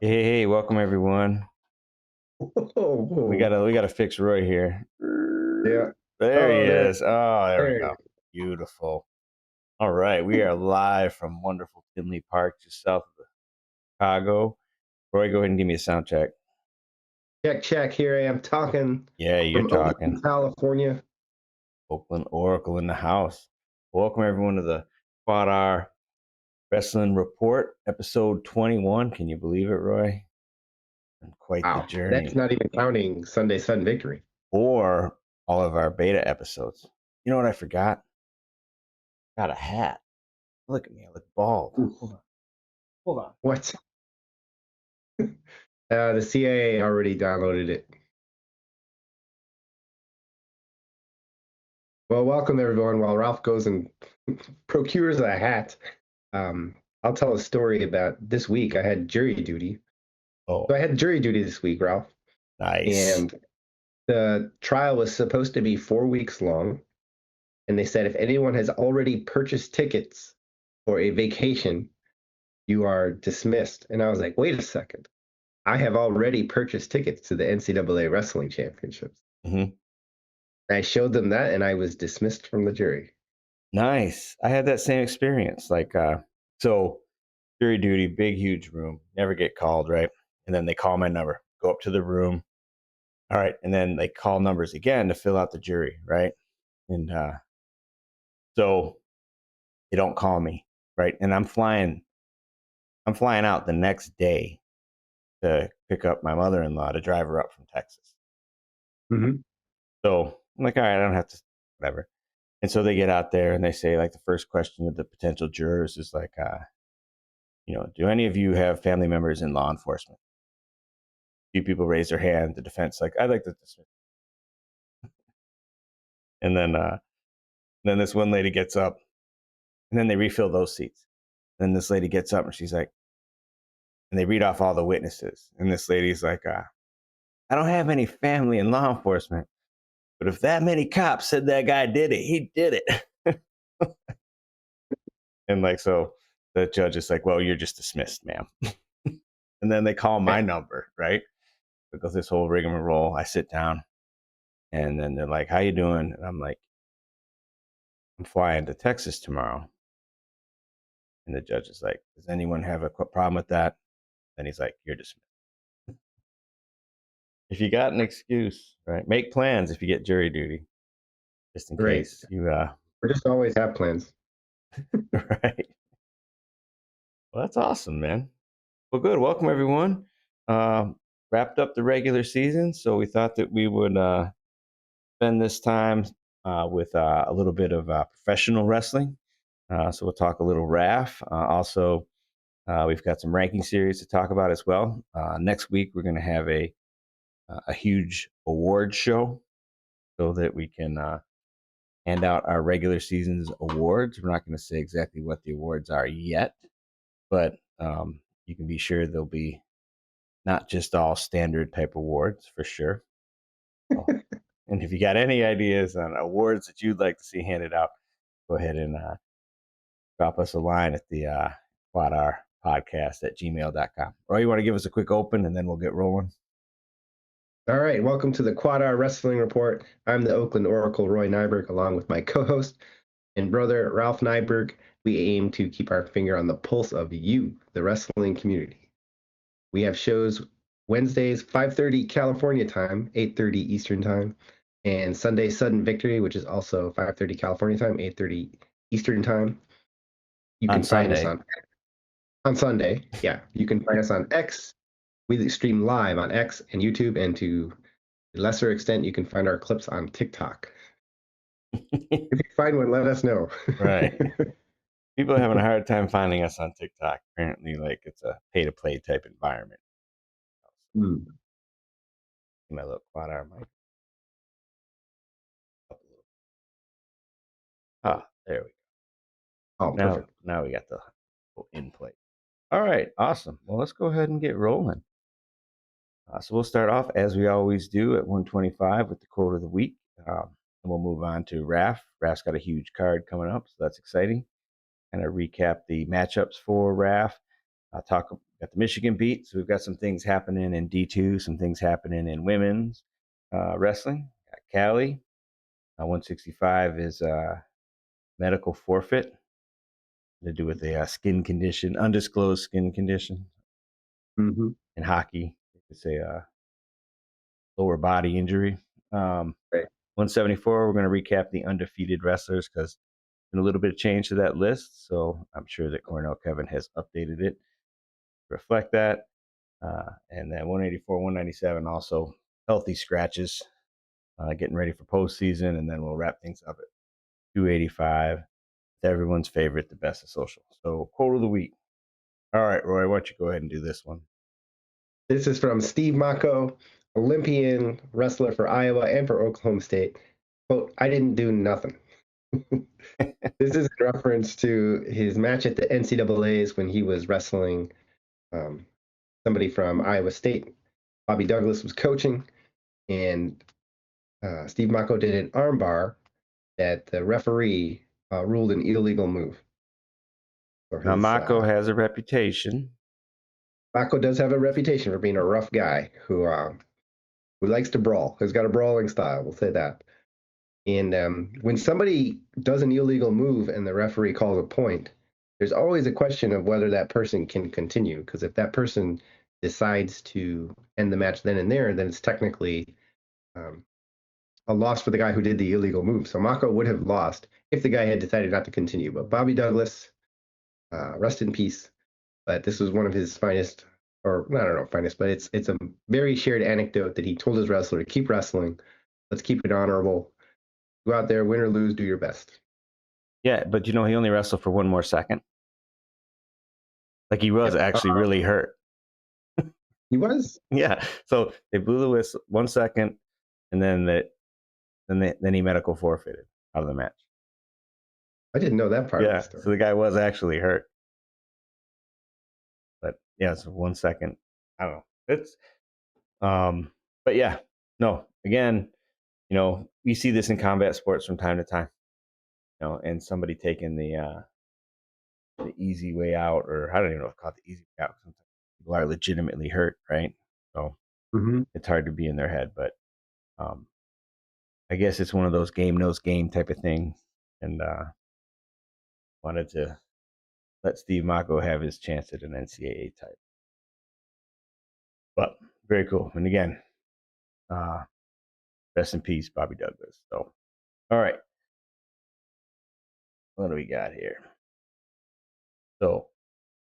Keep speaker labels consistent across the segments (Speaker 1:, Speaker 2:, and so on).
Speaker 1: Hey, welcome everyone. We
Speaker 2: Whoa.
Speaker 1: gotta fix Roy here.
Speaker 2: Yeah.
Speaker 1: There he
Speaker 2: Oh,
Speaker 1: is. Oh, there we
Speaker 2: there.
Speaker 1: go. Beautiful. All right, we are live from wonderful Tinley Park, just south of Chicago. Roy, go ahead and give me a sound check.
Speaker 2: Check. Here I am talking
Speaker 1: Yeah, you're
Speaker 2: from
Speaker 1: talking.
Speaker 2: Oakland, California.
Speaker 1: Oakland Oracle in the house. Welcome everyone to the QuadR Wrestling Report, episode 21. Can you believe it, Roy? And quite the
Speaker 2: Wow. That's
Speaker 1: journey.
Speaker 2: not even counting Sunday Sudden Victory.
Speaker 1: Or all of our beta episodes. You know what I forgot? Got a hat. Look at me, I look bald.
Speaker 2: Oof.
Speaker 1: Hold on.
Speaker 2: What? The CIA already downloaded it. Well, welcome everyone. While Ralph goes and procures a hat, I'll tell a story about this week. I had jury duty.
Speaker 1: Oh,
Speaker 2: So I had jury duty this week, Ralph,
Speaker 1: nice.
Speaker 2: and the trial was supposed to be 4 weeks long. And they said if anyone has already purchased tickets for a vacation, you are dismissed. And I was like, wait a second. I have already purchased tickets to the NCAA Wrestling Championships.
Speaker 1: hmm
Speaker 2: I showed them that and I was dismissed from the jury.
Speaker 1: Nice. I had that same experience. So jury duty, big, huge room, never get called, right? And then they call my number, go up to the room. All right. And then they call numbers again to fill out the jury, right? And so they don't call me, right? And I'm flying out the next day to pick up my mother-in-law to drive her up from Texas.
Speaker 2: Mm-hmm.
Speaker 1: So I'm like, all right, I don't have to, whatever. And so they get out there and they say, like, the first question of the potential jurors is like, do any of you have family members in law enforcement? A few people raise their hand. The defense, like, I'd like to dismiss. And then this one lady gets up, and then they refill those seats. Then this lady gets up and she's like, and they read off all the witnesses. And this lady's like, I don't have any family in law enforcement, but if that many cops said that guy did it, he did it. And like, so the judge is like, well, you're just dismissed, ma'am. And then they call my number, right? It goes this whole rigmarole. I sit down, and then they're like, how you doing? And I'm like, I'm flying to Texas tomorrow. And the judge is like, does anyone have a problem with that? Then he's like, you're dismissed. If you got an excuse, right? Make plans if you get jury duty, just in
Speaker 2: Great.
Speaker 1: case you,
Speaker 2: We just always have plans.
Speaker 1: right? Well, that's awesome, man. Well, good. Welcome, everyone. Wrapped up the regular season, so we thought that we would spend this time with a little bit of professional wrestling. So we'll talk a little RAF. Also, we've got some ranking series to talk about as well. Next week, we're going to have a huge award show so that we can hand out our regular season's awards. We're not going to say exactly what the awards are yet, but you can be sure they'll be not just all standard type awards for sure. And if you got any ideas on awards that you'd like to see handed out, go ahead and drop us a line at the QuadR podcast at gmail.com. Or you want to give us a quick open and then we'll get rolling?
Speaker 2: All right. Welcome to the QuadR Wrestling Report. I'm the Oakland Oracle, Roy Nyberg, along with my co-host and brother, Ralph Nyberg. We aim to keep our finger on the pulse of you, the wrestling community. We have shows Wednesdays, 5:30 California time, 8:30 Eastern time, and Sunday Sudden Victory, which is also 5:30 California time, 8:30 Eastern time. You
Speaker 1: On
Speaker 2: can find us
Speaker 1: Sunday.
Speaker 2: on Sunday. Yeah, you can find us on X. We stream live on X and YouTube, and to a lesser extent, you can find our clips on TikTok. If you find one, let us know.
Speaker 1: Right. People are having a hard time finding us on TikTok. Apparently, like it's a pay to play type environment.
Speaker 2: Hmm.
Speaker 1: My little QuadR mic. Ah, there we go.
Speaker 2: Oh,
Speaker 1: Now,
Speaker 2: perfect.
Speaker 1: now we got the in play. All right, awesome. Well, let's go ahead and get rolling. So we'll start off as we always do at 125 with the quote of the week. And we'll move on to RAF. RAF's got a huge card coming up, so that's exciting. Kind of recap the matchups for RAF. Talk got the Michigan beat, so we've got some things happening in D2, some things happening in women's wrestling. Got Cali, 165 is medical forfeit to do with a skin condition, undisclosed skin condition.
Speaker 2: Mm-hmm.
Speaker 1: In hockey, it's a lower body injury.
Speaker 2: Right.
Speaker 1: 174, we're going to recap the undefeated wrestlers because a little bit of change to that list. So I'm sure that Cornell Kevin has updated it to reflect that. And then 184, 197, also healthy scratches, getting ready for postseason. And then we'll wrap things up at 285. It's everyone's favorite, the best of social. So quote of the week. All right, Roy, why don't you go ahead and do this one?
Speaker 2: This is from Steve Mako, Olympian wrestler for Iowa and for Oklahoma State. Quote, I didn't do nothing. This is in reference to his match at the NCAAs when he was wrestling somebody from Iowa State. Bobby Douglas was coaching, and Steve Mako did an armbar that the referee ruled an illegal move. For
Speaker 1: Now,
Speaker 2: his
Speaker 1: Mako has a reputation.
Speaker 2: Mako does have a reputation for being a rough guy who likes to brawl. He's got a brawling style. We'll say that. And when somebody does an illegal move and the referee calls a point, there's always a question of whether that person can continue. Because if that person decides to end the match then and there, then it's technically a loss for the guy who did the illegal move. So Mako would have lost if the guy had decided not to continue. But Bobby Douglas, rest in peace. But this was one of his finest, or I don't know, finest, but it's a very shared anecdote that he told his wrestler to keep wrestling. Let's keep it honorable. Go out there, win or lose, do your best.
Speaker 1: Yeah, but he only wrestled for one more second. Like he was
Speaker 2: Yep.
Speaker 1: actually really hurt.
Speaker 2: He was.
Speaker 1: Yeah. So they blew the whistle 1 second, and then he medical forfeited out of the match.
Speaker 2: I didn't know that part of the
Speaker 1: Yeah. So the
Speaker 2: story.
Speaker 1: guy was actually hurt. But yeah, so 1 second. I don't know. It's but yeah, no, again, you see this in combat sports from time to time, and somebody taking the easy way out, or I don't even know if it's called the easy way out. Sometimes people are legitimately hurt, right? So
Speaker 2: Mm-hmm.
Speaker 1: it's hard to be in their head, but um, I guess it's one of those game knows game type of things, and wanted to let Steve Mako have his chance at an NCAA type. But very cool, and again, uh, rest in peace, Bobby Douglas. So, all right, what do we got here? So,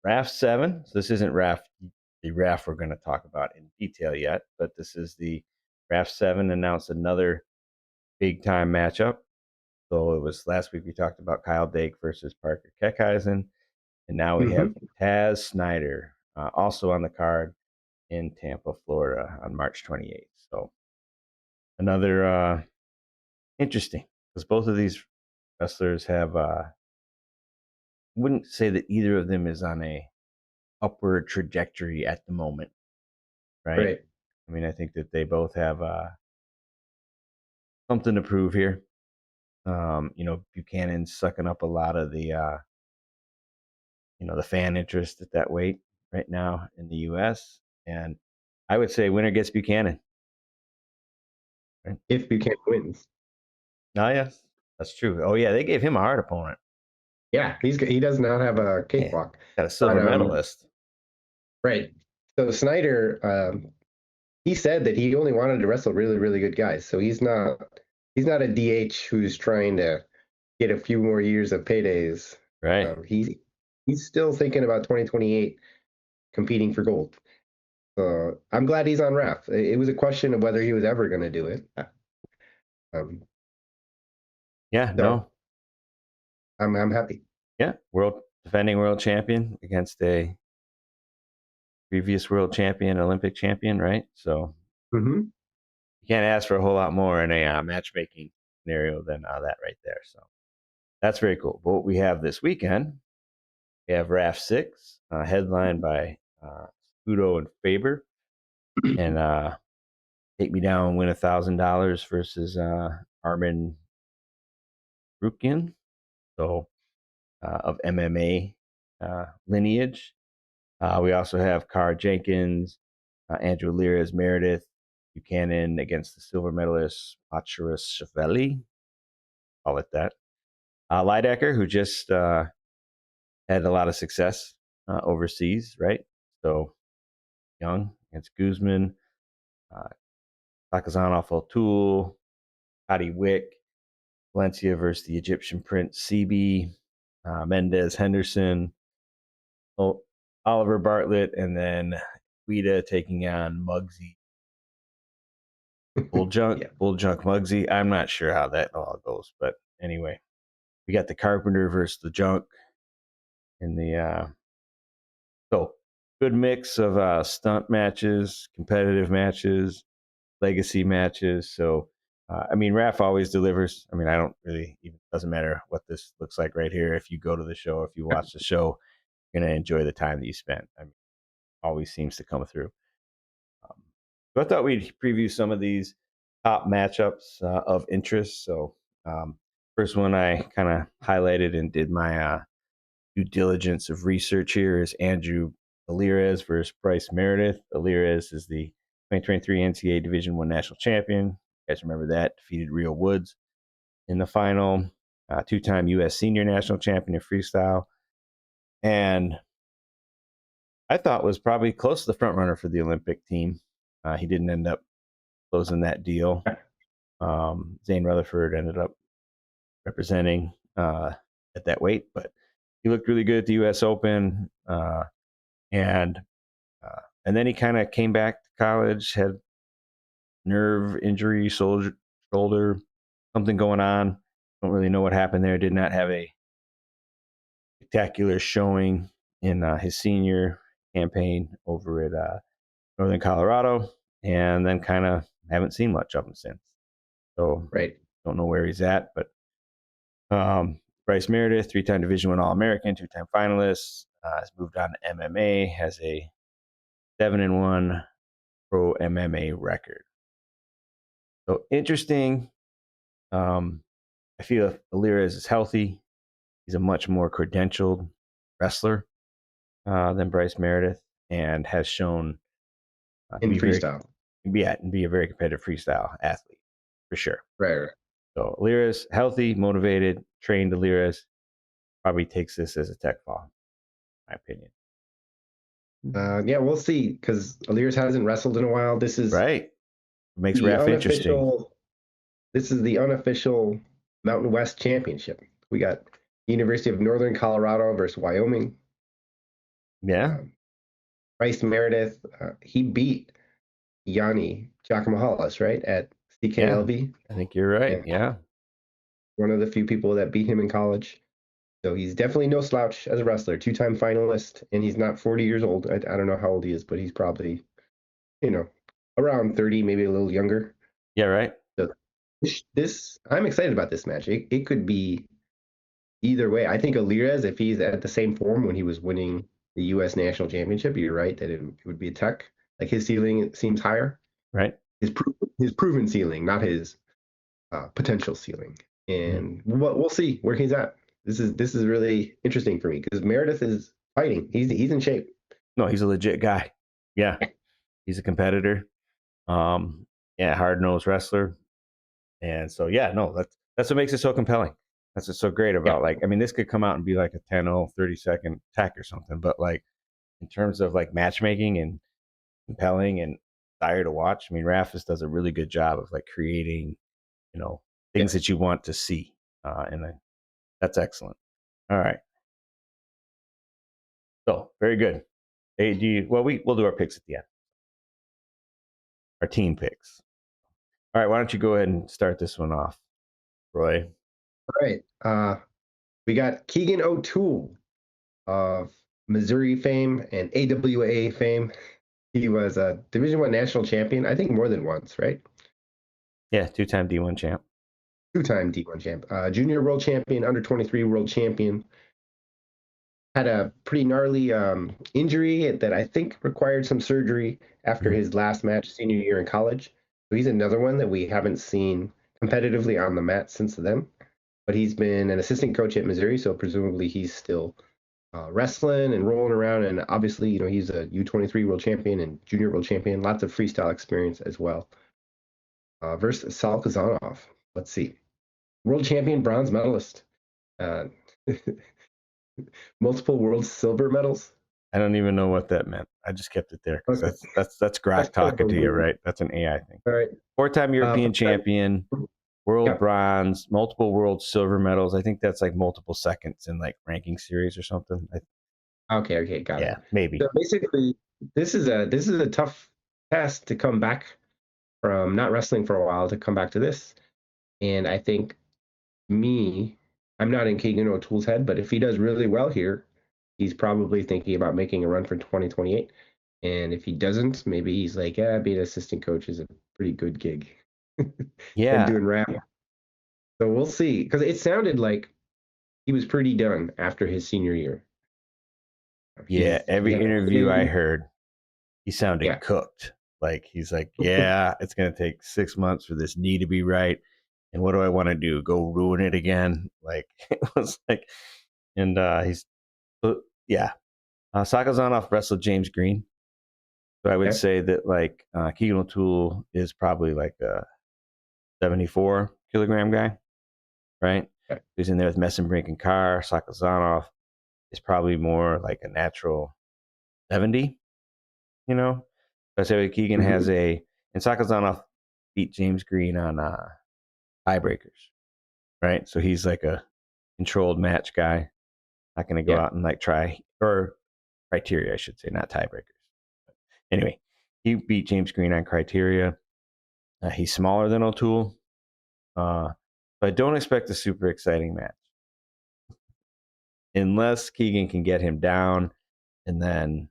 Speaker 1: RAF 7. So this isn't the RAF we're going to talk about in detail yet, but this is the RAF 7 announced another big time matchup. So it was last week we talked about Kyle Dake versus Parker Keckheisen, and now we have
Speaker 2: Mm-hmm.
Speaker 1: Taz Snyder also on the card in Tampa, Florida on March 28th. So another interesting, because both of these wrestlers have wouldn't say that either of them is on a upward trajectory at the moment, right?
Speaker 2: Right.
Speaker 1: I mean, I think that they both have something to prove here. Buchanan's sucking up a lot of the fan interest at that weight right now in the U.S. And I would say winner gets Buchanan. Right?
Speaker 2: If Buchanan wins.
Speaker 1: Oh, yes, that's true. Oh, yeah, they gave him a hard opponent.
Speaker 2: Yeah, he does not have a
Speaker 1: Yeah,
Speaker 2: cakewalk.
Speaker 1: got a
Speaker 2: But
Speaker 1: silver medalist.
Speaker 2: right. So Snyder, he said that he only wanted to wrestle really, really good guys. So he's not a DH who's trying to get a few more years of paydays.
Speaker 1: Right.
Speaker 2: He's still thinking about 2028 competing for gold. So I'm glad he's on RAF. It was a question of whether he was ever going to do it. Um,
Speaker 1: Yeah,
Speaker 2: so
Speaker 1: no.
Speaker 2: I'm happy.
Speaker 1: Yeah, defending world champion against a previous world champion, Olympic champion, right? So
Speaker 2: Mm-hmm.
Speaker 1: you can't ask for a whole lot more in a matchmaking scenario than that right there. So that's very cool. But what we have this weekend, we have RAF 6, headlined by Scudo and Faber, and Take Me Down, win $1,000 versus Armin Rukin, so of MMA lineage. We also have Carr Jenkins, Andrew Lear as Meredith, Buchanan against the silver medalist Patras Shafeli. Call it that. Lidecker, who just had a lot of success overseas, right? So young against Guzman, uh, Takazanov O'Toole, Patty Wick, Valencia versus the Egyptian Prince Sebi, Mendez Henderson, Oliver Bartlett, and then Guida taking on Muggsy.
Speaker 2: Yeah.
Speaker 1: Bull Junk Muggsy. I'm not sure how that all goes, but anyway, we got the Carpenter versus the Junk in the so good mix of stunt matches, competitive matches, legacy matches. So I mean, RAF always delivers. I mean, I don't really even doesn't matter what this looks like right here. If you go to the show, if you watch the show, you're gonna enjoy the time that you spent. I mean, always seems to come through. Um, so I thought we'd preview some of these top matchups of interest. So first one I kind of highlighted and did my due diligence of research here is Andrew Alirez versus Bryce Meredith. Alirez is the 2023 NCAA Division I national champion. You guys remember that? Defeated Real Woods in the final. Two-time U.S. senior national champion in freestyle. And I thought was probably close to the front runner for the Olympic team. He didn't end up closing that deal. Zane Rutherford ended up representing at that weight, but he looked really good at the U.S. Open. And and then he kind of came back to college, had nerve injury, shoulder, something going on. Don't really know what happened there. Did not have a spectacular showing in his senior campaign over at Northern Colorado, and then kind of haven't seen much of him since. So
Speaker 2: Right.
Speaker 1: don't know where he's at, but Bryce Meredith, three-time Division I All-American, two-time finalist, has moved on to MMA, has a 7-1 pro MMA record. So interesting. I feel if Alirez is healthy, he's a much more credentialed wrestler than Bryce Meredith, and has shown to
Speaker 2: In
Speaker 1: be very
Speaker 2: freestyle.
Speaker 1: be a very competitive freestyle athlete for sure.
Speaker 2: Right.
Speaker 1: So Alirez, healthy, motivated, trained Alirez, probably takes this as a tech fall, in my opinion.
Speaker 2: Yeah, we'll see because Alirs hasn't wrestled in a while. This is
Speaker 1: Right. Makes
Speaker 2: the
Speaker 1: RAF interesting.
Speaker 2: unofficial. This is the unofficial Mountain West Championship. We got University of Northern Colorado versus Wyoming.
Speaker 1: Yeah.
Speaker 2: Um, Bryce Meredith, he beat Yanni Giacomohalis, right, at
Speaker 1: Yeah.
Speaker 2: CKLV.
Speaker 1: I think you're right.
Speaker 2: Yeah,
Speaker 1: Yeah.
Speaker 2: one of the few people that beat him in college. So he's definitely no slouch as a wrestler, two-time finalist, and he's not 40 years old. I don't know how old he is, but he's probably, you know, around 30, maybe a little younger.
Speaker 1: Yeah, right.
Speaker 2: So this I'm excited about this match. It could be either way. I think Alirez, if he's at the same form when he was winning the U.S. national championship, you're right that it would be a tech. Like his ceiling seems higher.
Speaker 1: Right.
Speaker 2: His proven ceiling, not his potential ceiling.
Speaker 1: Mhm.
Speaker 2: And we'll see where he's at. This is really interesting for me because Meredith is fighting. He's in shape.
Speaker 1: No, he's a legit guy. Yeah. He's a competitor. Yeah, hard nosed wrestler. And so yeah, no, that's what makes it so compelling. That's what's so great
Speaker 2: Yeah,
Speaker 1: about like I mean, this could come out and be like a 10-0, 30-second tech or something, but like in terms of like matchmaking and compelling and desire to watch, I mean, Rafis does a really good job of like creating, things
Speaker 2: yes.
Speaker 1: that you want to see. That's excellent. All right. So very good. Hey, we'll do our picks at the end. Our team picks. All right, why don't you go ahead and start this one off, Roy?
Speaker 2: All right. We got Keegan O'Toole of Missouri fame and AWA fame. He was a Division I national champion, I think more than once, right?
Speaker 1: Yeah, two-time D1 champ.
Speaker 2: Two-time D1 champ, junior world champion, under 23 world champion. Had a pretty gnarly injury that I think required some surgery after
Speaker 1: Mhm.
Speaker 2: his last match senior year in college. So he's another one that we haven't seen competitively on the mat since then. But he's been an assistant coach at Missouri, so presumably he's still wrestling and rolling around. And obviously, he's a U23 world champion and junior world champion. Lots of freestyle experience as well. Versus Sal Kazanov. Let's see. World champion, bronze medalist. Uh, multiple world silver medals.
Speaker 1: I don't even know what that meant. I just kept it there because
Speaker 2: Okay.
Speaker 1: that's
Speaker 2: That's
Speaker 1: Grok
Speaker 2: kind of a
Speaker 1: talking to you,
Speaker 2: weird.
Speaker 1: right? That's an AI thing.
Speaker 2: All right.
Speaker 1: Four-time European
Speaker 2: Five-time.
Speaker 1: champion, world
Speaker 2: Yeah.
Speaker 1: bronze, multiple world silver medals. I think that's like multiple seconds in like ranking series or something.
Speaker 2: Okay. Okay. Got it.
Speaker 1: Yeah, maybe.
Speaker 2: So basically, this is a tough test to come back from not wrestling for a while to come back to this. And I think me, I'm not in Keegan O'Toole's head, but if he does really well here, he's probably thinking about making a run for 2028. And if he doesn't, maybe he's like, yeah, being an assistant coach is a pretty good gig. And
Speaker 1: Yeah,
Speaker 2: doing rap. So we'll see. Because it sounded like he was pretty done after his senior year.
Speaker 1: yeah.
Speaker 2: He
Speaker 1: Every
Speaker 2: had a
Speaker 1: interview I
Speaker 2: really,
Speaker 1: heard, he sounded
Speaker 2: yeah.
Speaker 1: cooked. Like he's like, yeah, it's gonna take 6 months for this knee to be right. And what do I want to do? Go ruin it again? Like it was like, and yeah. Sakazanov wrestled James Green. So I would
Speaker 2: Okay.
Speaker 1: say that like Keegan O'Toole is probably like a 74 kilogram guy, right?
Speaker 2: Okay.
Speaker 1: He's in there with Messenbrink and Carr. Sakazanov is probably more like a natural 70, you know? So I say Keegan has
Speaker 2: Mm-hmm.
Speaker 1: and Sakazanov beat James Green on tiebreakers, right? So he's like a controlled match guy, not going to go
Speaker 2: Yeah.
Speaker 1: out and like try, or criteria, I should say, not tiebreakers. Anyway, he beat James Green on criteria. He's smaller than O'Toole, but I don't expect a super exciting match unless Keegan can get him down and then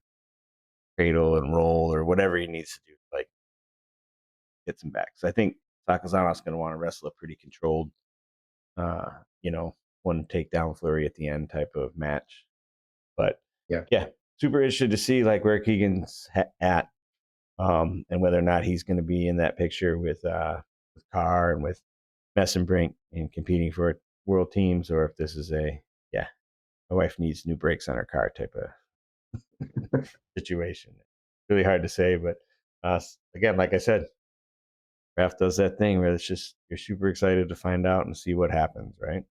Speaker 1: cradle and roll or whatever he needs to do, like gets him back. So I think Sakazanov's going to want to wrestle a pretty controlled, uh, you know, one takedown flurry at the end type of match. But
Speaker 2: Yeah.
Speaker 1: yeah, super interested to see like where Keegan's at, and whether or not he's going to be in that picture with Carr and with Messenbrink and competing for world teams, or if this is yeah, my wife needs new brakes on her car type of situation. Really hard to say, but again, like I said, RAF does that thing where it's just you're super excited to find out and see what happens, right?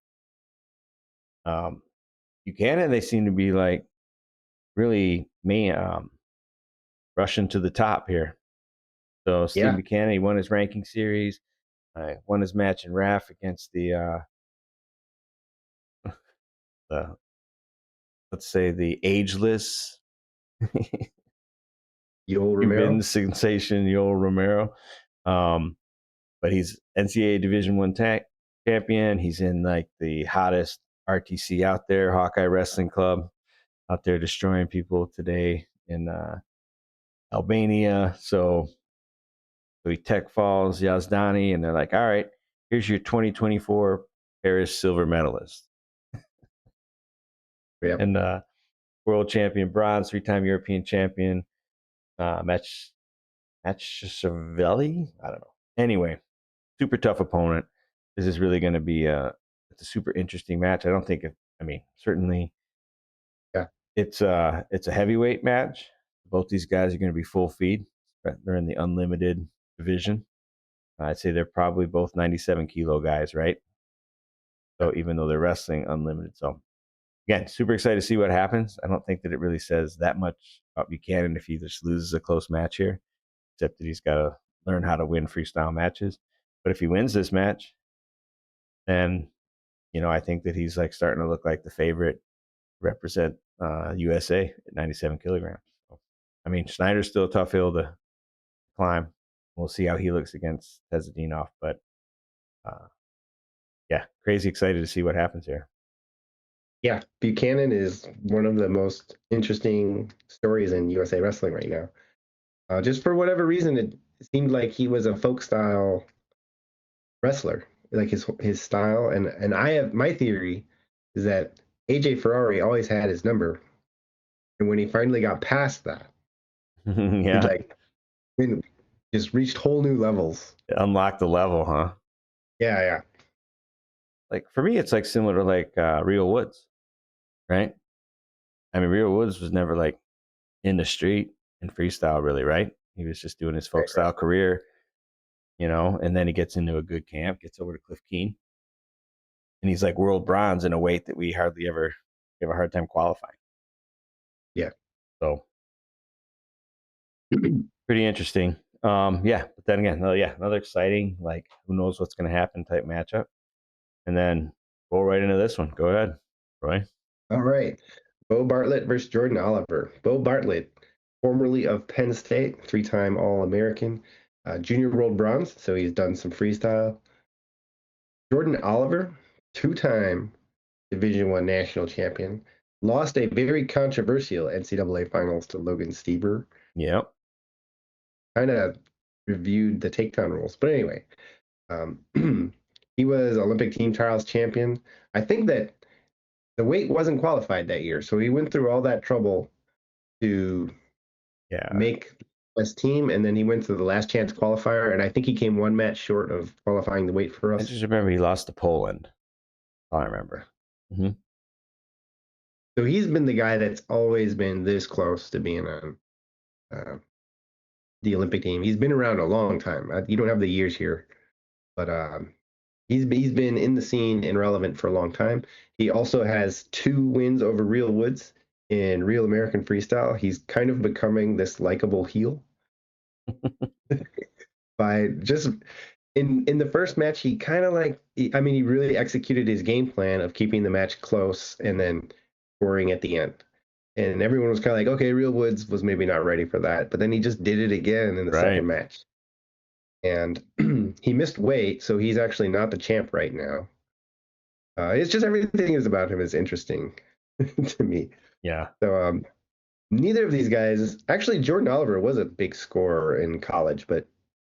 Speaker 1: Um, Buchanan, they seem to be like really rushing to the top here. So Steve
Speaker 2: Yeah.
Speaker 1: Buchanan, he won his ranking series, won his match in RAF against the let's say the ageless
Speaker 2: Yoel
Speaker 1: Cuban
Speaker 2: Romero.
Speaker 1: sensation Yoel Romero. Um, but he's NCAA Division One champion. He's in like the hottest RTC out there, Hawkeye Wrestling Club, out there destroying people today in Albania. So he tech falls Yazdani, and they're like, "All right, here's your 2024 Paris silver medalist
Speaker 2: Yeah.
Speaker 1: and world champion, bronze, three-time European champion, match Savelli. I don't know. Anyway, super tough opponent. This is really going to be it's a super interesting match. I don't think I mean, certainly
Speaker 2: Yeah.
Speaker 1: it's a heavyweight match. Both these guys are going to be full feed. They're in the unlimited division. I'd say they're probably both 97 kilo guys, right?
Speaker 2: Yeah.
Speaker 1: So even though they're wrestling unlimited, so again, super excited to see what happens. I don't think that it really says that much about Buchanan if he just loses a close match here, except that he's got to learn how to win freestyle matches. But if he wins this match, then I think that he's like starting to look like the favorite represent USA at 97 kilograms. So, I mean, Schneider's still a tough hill to climb. We'll see how he looks against Tezadinov, but uh, yeah, crazy excited to see what happens here.
Speaker 2: Yeah. Buchanan is one of the most interesting stories in USA Wrestling right now. Just for whatever reason, it seemed like he was a folk style wrestler, like his style. And I have my theory is that AJ Ferrari always had his number, and when he finally got past that, he
Speaker 1: Yeah,
Speaker 2: like just reached whole new levels.
Speaker 1: unlock the level, huh?
Speaker 2: Yeah, yeah,
Speaker 1: Like for me, it's like similar to like Real Woods, right? I mean, Real Woods was never like in the street in freestyle, really, right? He was just doing his folk
Speaker 2: Right, right.
Speaker 1: style career, and then he gets into a good camp, gets over to Cliff Keen, and he's like world bronze in a weight that we hardly ever have a hard time qualifying.
Speaker 2: Yeah.
Speaker 1: So pretty interesting. Yeah, but then again, another exciting, like who knows what's going to happen type matchup, and then roll right into this one. Go ahead, Roy.
Speaker 2: All right. Bo Bartlett versus Jordan Oliver. Bo Bartlett, formerly of Penn State, three-time All-American, junior world bronze, so he's done some freestyle. Jordan Oliver, two-time Division One national champion, lost a very controversial NCAA finals to Logan Stieber.
Speaker 1: Yep.
Speaker 2: Kind of reviewed the takedown rules, but anyway, um, he was Olympic team trials champion. I think that the weight wasn't qualified that year, so he went through all that trouble to
Speaker 1: Yeah.
Speaker 2: make best team, and then he went to the last chance qualifier, and I think he came one match short of qualifying the weight for
Speaker 1: I
Speaker 2: us.
Speaker 1: just remember he lost to Poland. All I remember. Mm-hmm.
Speaker 2: So he's been the guy that's always been this close to being on the Olympic team. He's been around a long time. You don't have the years here, but he's been in the scene and relevant for a long time. He also has 2 wins over Real Woods in Real American Freestyle. He's kind of becoming this likable heel by just in the first match. He kind of he really executed his game plan of keeping the match close and then scoring at the end. And everyone was kind of like, okay, Real Woods was maybe not ready for that, but then he just did it again in the second
Speaker 1: Right.
Speaker 2: match. And he missed weight, so he's actually not the champ right now. It's just everything is about him is interesting to me.
Speaker 1: Yeah.
Speaker 2: So neither of these guys, actually, Jordan Oliver was a big scorer in college, but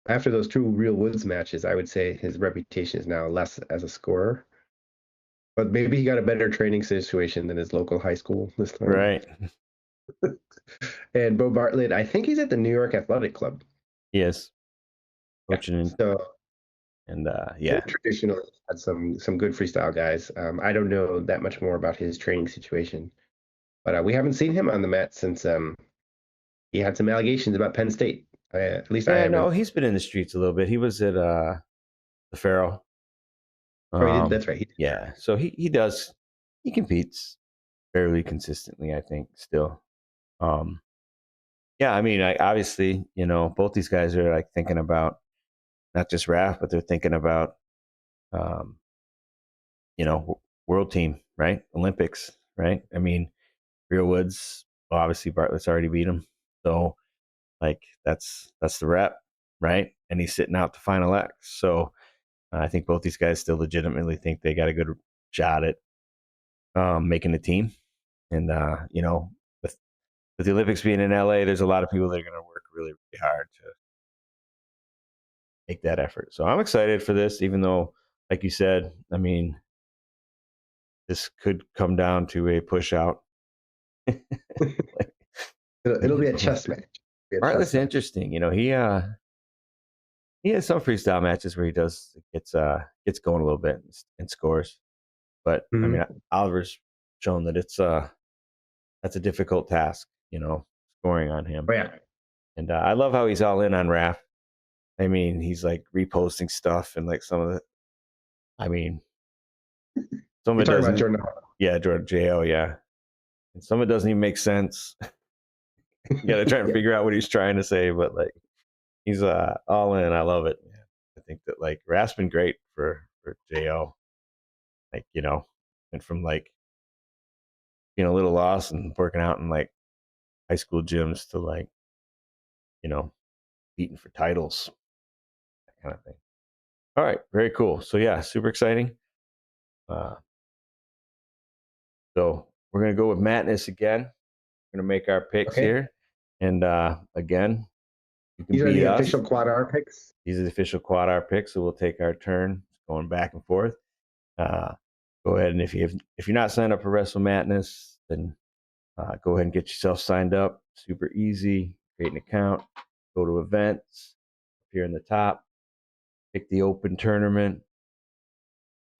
Speaker 2: after those 2 Real Woods matches, I would say his reputation is now less as a scorer. But maybe he got a better training situation than his local high school this time.
Speaker 1: Right.
Speaker 2: And Bo Bartlett, I think he's at the New York Athletic Club.
Speaker 1: Yes.
Speaker 2: Yeah.
Speaker 1: Coaching
Speaker 2: So
Speaker 1: and
Speaker 2: they
Speaker 1: yeah.
Speaker 2: traditionally had some good freestyle guys. I don't know that much more about his training situation, but we haven't seen him on the mat since he had some allegations about Penn State. At least I
Speaker 1: Yeah, no,
Speaker 2: haven't.
Speaker 1: he's been in the streets a little bit. He was at the Pharaoh.
Speaker 2: Oh, he did. That's right. He did.
Speaker 1: Yeah. So he competes fairly consistently, I think, still. Um yeah, I mean, obviously, both these guys are like thinking about not just RAF, but they're thinking about um, world team, right? Olympics, right? I mean, Real Woods, well, obviously Bartlett's already beat him. So like that's the rep, right? And he's sitting out the final X. So I think both these guys still legitimately think they got a good shot at making the team. And with the Olympics being in LA, there's a lot of people that are going to work really, really hard to make that effort. So I'm excited for this, even though, like you said, I mean, this could come down to a push out. Like,
Speaker 2: It'll be a chess match. Be a chess
Speaker 1: Bartlett's
Speaker 2: match.
Speaker 1: interesting. He has some freestyle matches where he gets going a little bit and scores. But I mean,
Speaker 2: Mm-hmm.
Speaker 1: Oliver's shown that that's a difficult task, scoring on him.
Speaker 2: Oh yeah.
Speaker 1: And I love how he's all in on RAF. I mean, he's like reposting stuff and like some of the. I mean, some of
Speaker 2: You're
Speaker 1: it
Speaker 2: talking about
Speaker 1: doesn't.
Speaker 2: Jordan.
Speaker 1: Yeah, Jordan Jo. Yeah, and some of it doesn't even make sense. You got to try and
Speaker 2: Yeah.
Speaker 1: figure out what he's trying to say, but like he's all in. I love it. I think that like RAF's been great for Jo. Like and from like being a little lost and working out in like high school gyms to like you know beating for titles, that kind of thing. All right, very cool. So yeah, super exciting. Uh, so we're gonna go with Madness again. We're gonna make our picks
Speaker 2: Okay.
Speaker 1: here, and again, you can
Speaker 2: These are
Speaker 1: beat
Speaker 2: the
Speaker 1: us.
Speaker 2: official QuadR picks.
Speaker 1: These are the official QuadR picks, so we'll take our turn going back and forth. Uh, Go ahead and if you're not signed up for Wrestle Madness, then go ahead and get yourself signed up. Super easy. Create an account. Go to events. Here in the top, pick the open tournament,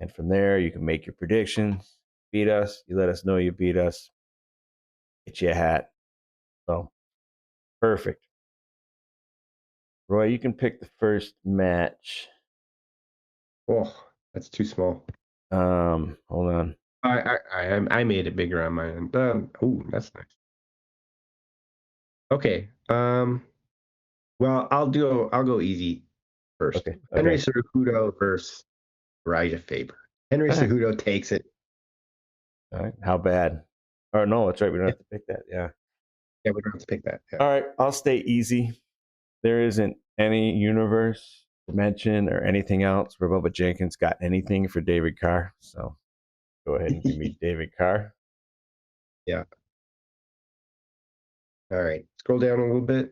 Speaker 1: and from there you can make your predictions. Beat us. You let us know you beat us. get you a hat. So perfect. Roy, you can pick the first match.
Speaker 2: Oh, that's too small.
Speaker 1: Hold on.
Speaker 2: I made it bigger on my end. Oh, that's nice. Okay. Well, I'll go easy first.
Speaker 1: Okay.
Speaker 2: Henry
Speaker 1: Okay.
Speaker 2: Cejudo versus Elijah Faber. Henry
Speaker 1: All right.
Speaker 2: Cejudo takes it.
Speaker 1: All right. How bad? Or no, that's right. We don't have to pick that. Yeah.
Speaker 2: Yeah, we don't have to pick that. Yeah.
Speaker 1: All right. I'll stay easy. There isn't any universe, dimension, or anything else where Bubba Jenkins got anything for David Carr. So go ahead and give me David Carr.
Speaker 2: Yeah. All right. Scroll down a little bit.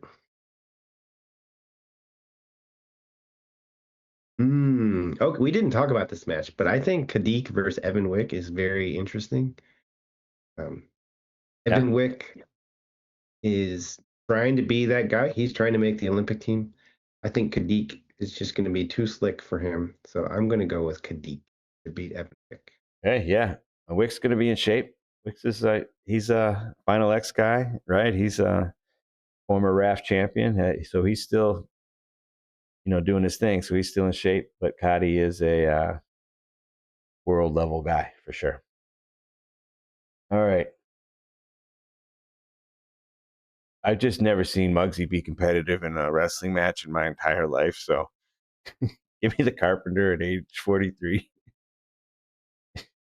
Speaker 2: Okay, we didn't talk about this match, but I think Kadik versus Evan Wick is very interesting. Um,
Speaker 1: Yeah.
Speaker 2: Evan Wick is trying to be that guy. He's trying to make the Olympic team. I think Kadik is just going to be too slick for him. So I'm going to go with Kadik to beat Evan Wick.
Speaker 1: Hey, yeah. Wick's going to be in shape. Wicks is he's a Final X guy, right? He's a former RAF champion, so he's still doing his thing. So he's still in shape. But Cotty is a world level guy for sure. All right. I've just never seen Muggsy be competitive in a wrestling match in my entire life. So give me the Carpenter at age 43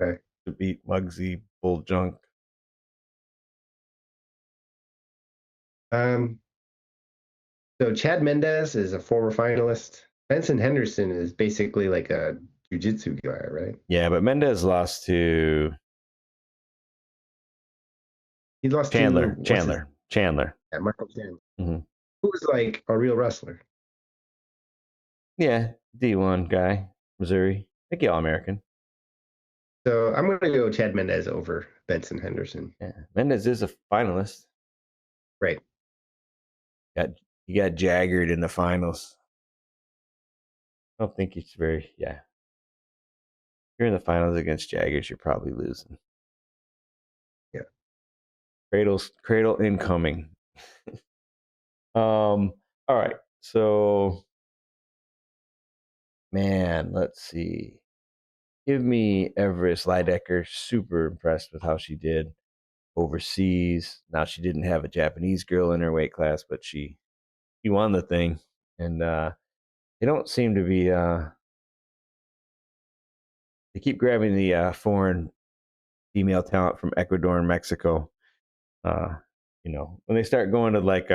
Speaker 2: Okay.
Speaker 1: to beat Muggsy Bull Junk.
Speaker 2: Um, so Chad Mendez is a former finalist. Benson Henderson is basically like a jiu-jitsu guy, right?
Speaker 1: Yeah, but Mendez lost to
Speaker 2: He lost to
Speaker 1: Chandler.
Speaker 2: what's his
Speaker 1: Chandler.
Speaker 2: yeah, Michael Chandler,
Speaker 1: Hmm.
Speaker 2: who was like a real wrestler.
Speaker 1: Yeah, D1 guy, Missouri. I think All American.
Speaker 2: So I'm going to go Chad Mendez over Benson Henderson.
Speaker 1: Yeah, Mendez is a finalist.
Speaker 2: Right.
Speaker 1: Got He got jaggered in the finals. I don't think he's very. Yeah, if you're in the finals against Jaggers, you're probably losing.
Speaker 2: Yeah.
Speaker 1: Cradle incoming. All right. So, man, let's see. Give me Everest Lidecker. Super impressed with how she did overseas. Now she didn't have a Japanese girl in her weight class, but she won the thing. And they don't seem to be. They keep grabbing the foreign female talent from Ecuador and Mexico. Uh, when they start going to like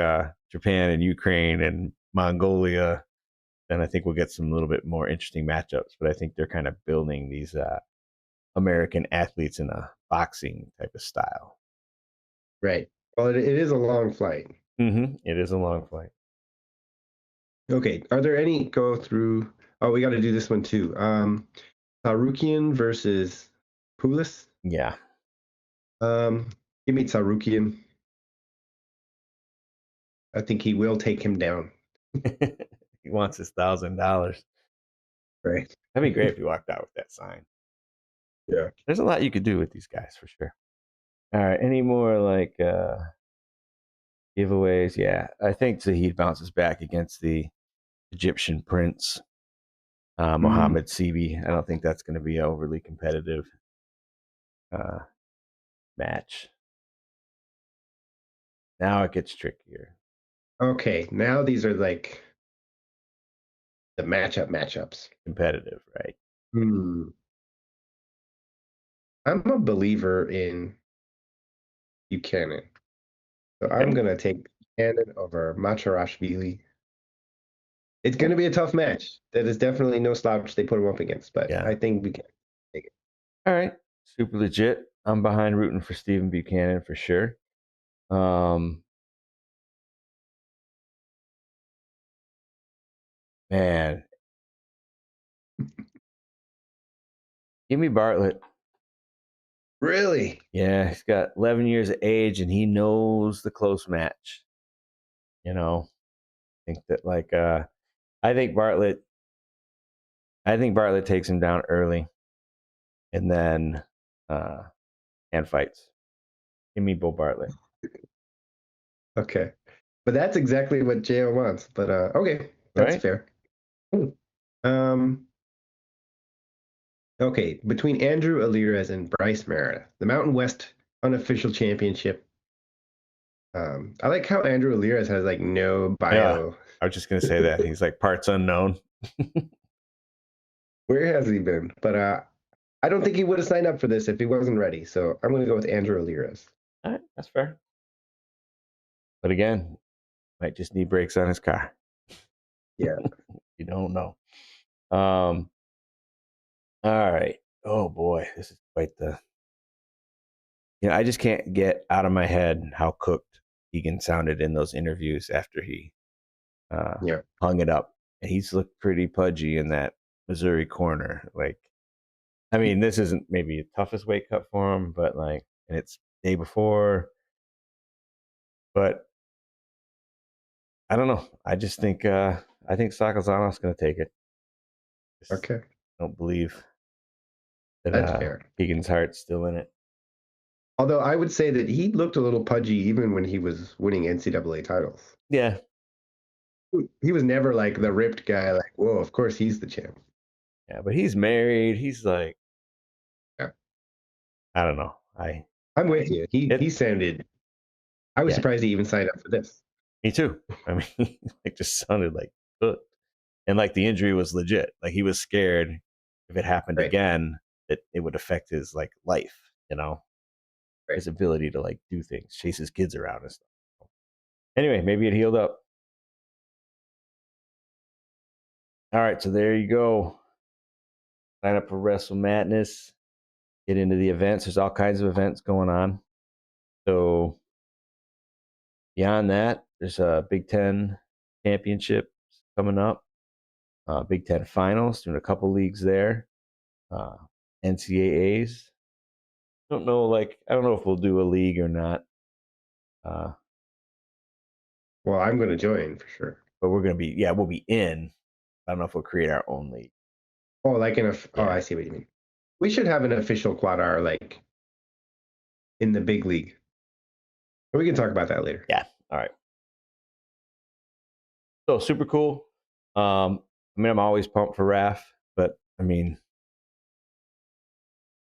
Speaker 1: Japan and Ukraine and Mongolia, then I think we'll get some little bit more interesting matchups. But I think they're kind of building these American athletes in a boxing type of style.
Speaker 2: Right. Well, it is a long flight.
Speaker 1: It is a long flight.
Speaker 2: Okay. Are there any go through? Oh, we got to do this one too. Sarukian versus Pulis.
Speaker 1: Yeah.
Speaker 2: Give me Sarukian. I think he will take him down.
Speaker 1: He wants his $1,000.
Speaker 2: Right.
Speaker 1: That'd be great if he walked out with that sign.
Speaker 2: Yeah.
Speaker 1: There's a lot you could do with these guys for sure. All right. Any more like giveaways? Yeah. I think Zahid bounces back against the Egyptian prince,
Speaker 2: Mm,
Speaker 1: Muhammad Sibi. I don't think that's going to be an overly competitive uh, match. Now it gets trickier.
Speaker 2: okay. Now these are like the matchups.
Speaker 1: Competitive, right?
Speaker 2: Hmm. I'm a believer in Buchanan. So I'm
Speaker 1: Okay.
Speaker 2: gonna take Buchanan over Macharashvili. It's
Speaker 1: Yeah.
Speaker 2: gonna be a tough match. That is definitely no slouch they put him up against, but
Speaker 1: Yeah.
Speaker 2: I think we can take it.
Speaker 1: All right. Super legit. I'm behind rooting for Stephen Buchanan for sure. Um, man, give me Bartlett.
Speaker 2: Really?
Speaker 1: Yeah, he's got 11 years of age and he knows the close match. I think that like I think Bartlett takes him down early and then and fights. Give me Bo Bartlett.
Speaker 2: Okay. But that's exactly what Jo wants. But okay, that's
Speaker 1: right?
Speaker 2: fair. Ooh. Um, okay, between Andrew Alirez and Bryce Meredith, the Mountain West unofficial championship. I like how Andrew Alirez has like no
Speaker 1: Yeah,
Speaker 2: bio.
Speaker 1: I was just gonna say that he's like parts unknown.
Speaker 2: Where has he been? But I don't think he would have signed up for this if he wasn't ready. So I'm going to go with Andrew Alirez.
Speaker 1: All right, that's fair. But again, might just need brakes on his car.
Speaker 2: Yeah.
Speaker 1: You don't know. Um, all right. Oh boy, this is quite the. I just can't get out of my head how cooked Egan sounded in those interviews after he uh,
Speaker 2: Yeah.
Speaker 1: hung it up. And he's looked pretty pudgy in that Missouri corner. Like, I mean, this isn't maybe the toughest weight cut for him, but like, and it's day before. But I don't know. I think Sakazano's going to take it. Just
Speaker 2: Okay.
Speaker 1: don't believe that
Speaker 2: That's fair.
Speaker 1: Keegan's heart's still in it.
Speaker 2: Although I would say that he looked a little pudgy even when he was winning NCAA titles.
Speaker 1: Yeah,
Speaker 2: He was never like the ripped guy, like, whoa, of course he's the champ.
Speaker 1: yeah, but he's married. He's like,
Speaker 2: Yeah.
Speaker 1: I don't know.
Speaker 2: I'm with you. He
Speaker 1: It
Speaker 2: sounded, I was
Speaker 1: yeah,
Speaker 2: surprised he even signed up for this.
Speaker 1: me too. I mean, it just sounded like cooked, and like the injury was legit. Like he was scared if it happened
Speaker 2: Right.
Speaker 1: again that it would affect his like life.
Speaker 2: Right.
Speaker 1: His ability to like do things, chase his kids around and stuff. Anyway, maybe it healed up. All right, so there you go. Sign up for Wrestle Madness. Get into the events. There's all kinds of events going on. So beyond that, there's a Big Ten championship coming up. Big Ten finals, doing a couple leagues there. Uh, NCAAs. Don't know, like I don't know if we'll do a league or not. Uh,
Speaker 2: Well, I'm going to join for sure.
Speaker 1: but we're gonna be, yeah, we'll be in. I don't know if we'll create our own league.
Speaker 2: Oh, like oh, I
Speaker 1: Yeah,
Speaker 2: see what you mean. We should have an official QuadR like in the big league. But we can talk about that later.
Speaker 1: yeah. All right. So super cool. I mean, I'm always pumped for RAF, but I mean,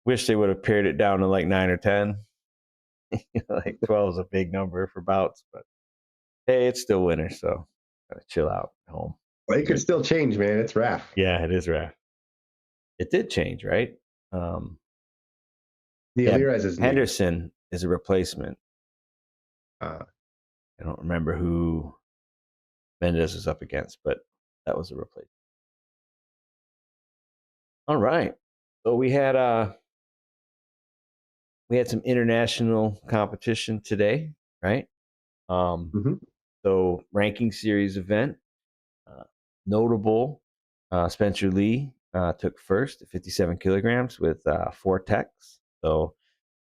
Speaker 1: wish they would have pared it down to like 9 or 10. Like 12 is a big number for bouts, but hey, it's still winter, so gotta chill out at home.
Speaker 2: Well, it could still change, man. It's RAF.
Speaker 1: Yeah, it is RAF. It did change, right? Um,
Speaker 2: The
Speaker 1: yeah,
Speaker 2: Alirez is new.
Speaker 1: Henderson is a replacement.
Speaker 2: Uh,
Speaker 1: I don't remember who Mendez was up against, but that was a replacement. All right. So we had some international competition today, right? Um,
Speaker 2: mhm.
Speaker 1: so ranking series event, uh, notable. Spencer Lee took first at 57 kilograms with 4 techs. So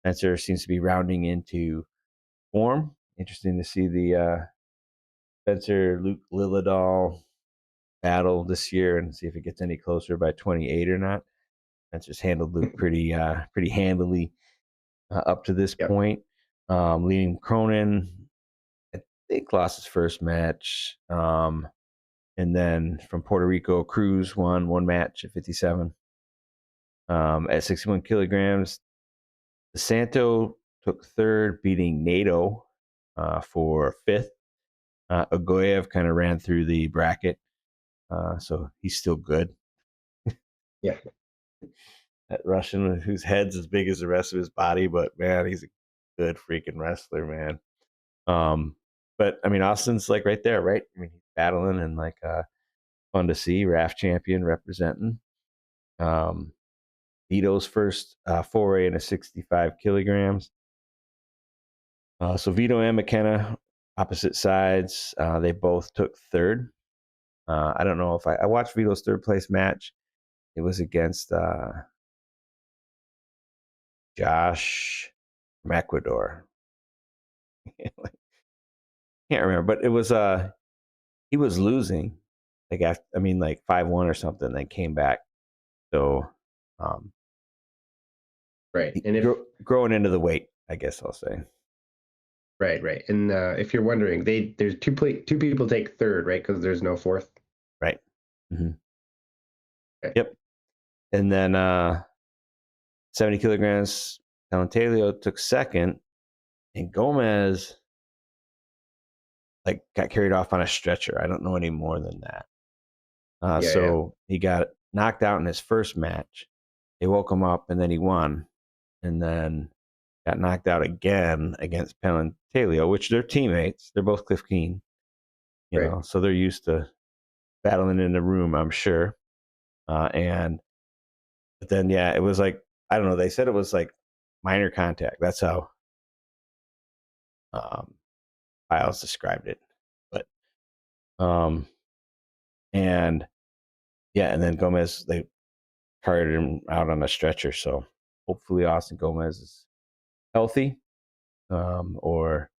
Speaker 1: Spencer seems to be rounding into form. Interesting to see the Spencer Luke Lilladal battle this year and see if it gets any closer by 28 or not. Spencer's handled Luke pretty handily up to this
Speaker 2: Yep.
Speaker 1: point. Leading Cronin, I think lost his first match. And then from Puerto Rico, Cruz won one match at 57. At 61 kilograms, DeSanto took third, beating NATO for fifth. Agoyev kind of ran through the bracket, so he's still good.
Speaker 2: Yeah.
Speaker 1: That Russian, whose head's as big as the rest of his body, but man, he's a good freaking wrestler, man. Um, but I mean, Austin's like right there, right? I mean, he's battling and like fun to see. RAF champion representing. Um, Vito's first foray into 65 kilograms. So Vito and McKenna, opposite sides. They both took third. I don't know if I watched Vito's third place match. It was against Josh from Ecuador. Can't remember, but it was he was losing like after, I mean like 5-1 or something, then came back. So um,
Speaker 2: Right. And if
Speaker 1: growing into the weight, I guess I'll say.
Speaker 2: Right. And if you're wondering, there's two people take third, right? Because there's no fourth.
Speaker 1: Right. hmm
Speaker 2: Okay.
Speaker 1: Yep. And then 70 kilograms, Talentelio took second, and Gomez like got carried off on a stretcher. I don't know any more than that.
Speaker 2: Yeah.
Speaker 1: So he got knocked out in his first match. They woke him up, and then he won, and then got knocked out again against Talentelio, which they're teammates. They're both Cliff Keen,
Speaker 2: Right.
Speaker 1: so they're used to battling in the room, I'm sure. And but then yeah, it was like I don't know. They said it was like minor contact. That's how um, Piles described it. But um, and yeah, and then Gomez they carted him out on a stretcher. So hopefully Austin Gomez is healthy or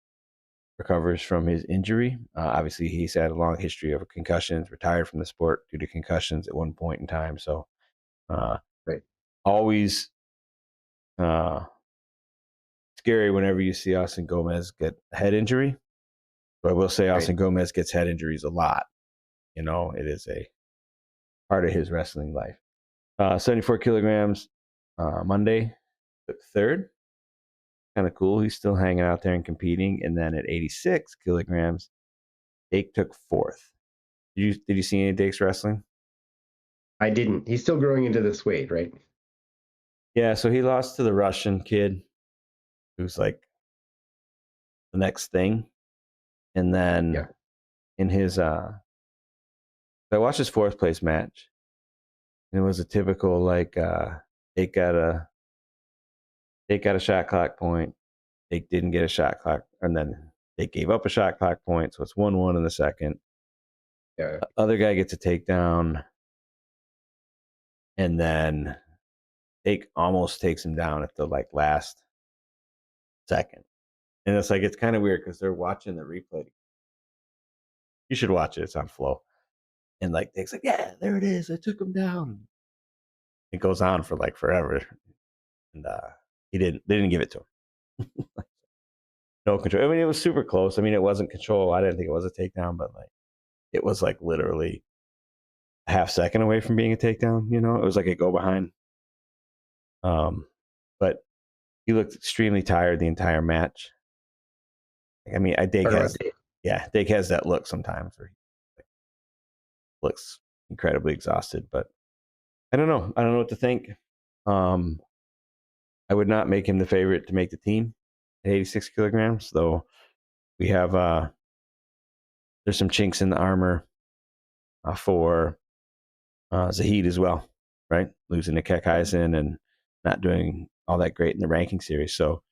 Speaker 1: recovers from his injury. Obviously, he's had a long history of concussions, retired from the sport due to concussions at one point in time. So uh,
Speaker 2: Right.
Speaker 1: always uh, scary whenever you see Austin Gomez get a head injury. But I will say
Speaker 2: Right.
Speaker 1: Austin Gomez gets head injuries a lot. It is a part of his wrestling life. 74 kilograms, Monday, took third. Kind of cool. He's still hanging out there and competing. And then at 86 kilograms, Dake took fourth. Did you see any Dake's wrestling?
Speaker 2: I didn't. He's still growing into this weight, right?
Speaker 1: Yeah, so he lost to the Russian kid who's like the next thing. And
Speaker 2: Yeah.
Speaker 1: then in his I watched his fourth place match. And it was a typical like Dake got a Dake got a shot clock point. Dake didn't get a shot clock, and then Dake gave up a shot clock point, so it's 1-1 in the second.
Speaker 2: Yeah.
Speaker 1: Other guy gets a takedown, and then Dake almost takes him down at the like last second. And it's like it's kind of weird because they're watching the replay. You should watch it. It's on Flow. And like Dake's like, yeah, there it is. I took him down. It goes on for like forever. And they didn't give it to him. No control. I mean, it was super close. I mean, it wasn't control. I didn't think it was a takedown, but like it was like literally a half second away from being a takedown, It was like a go behind. But he looked extremely tired the entire match. I mean, Dake
Speaker 2: Talking about
Speaker 1: has Dake has that look sometimes where he looks incredibly exhausted, but I don't know. I don't know what to think. Um, I would not make him the favorite to make the team at 86 kilograms, though we have there's some chinks in the armor for Zahid as well, right? Losing to Kekheisen and not doing all that great in the ranking series. So,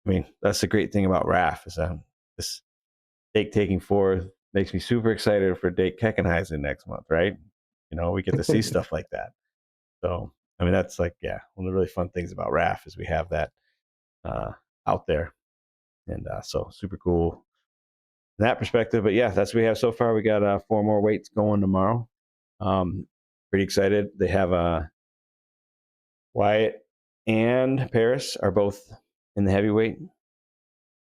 Speaker 1: I mean, that's the great thing about RAF is that this Dake taking fourth makes me super excited for Dake Keckenheisen next month, right? We get to see stuff like that. So, I mean, that's like, yeah, one of the really fun things about RAF is we have that uh, out there. And so super cool in that perspective. But yeah, that's what we have so far. We got 4 more weights going tomorrow. Um, Pretty excited. They have Wyatt and Paris are both in the heavyweight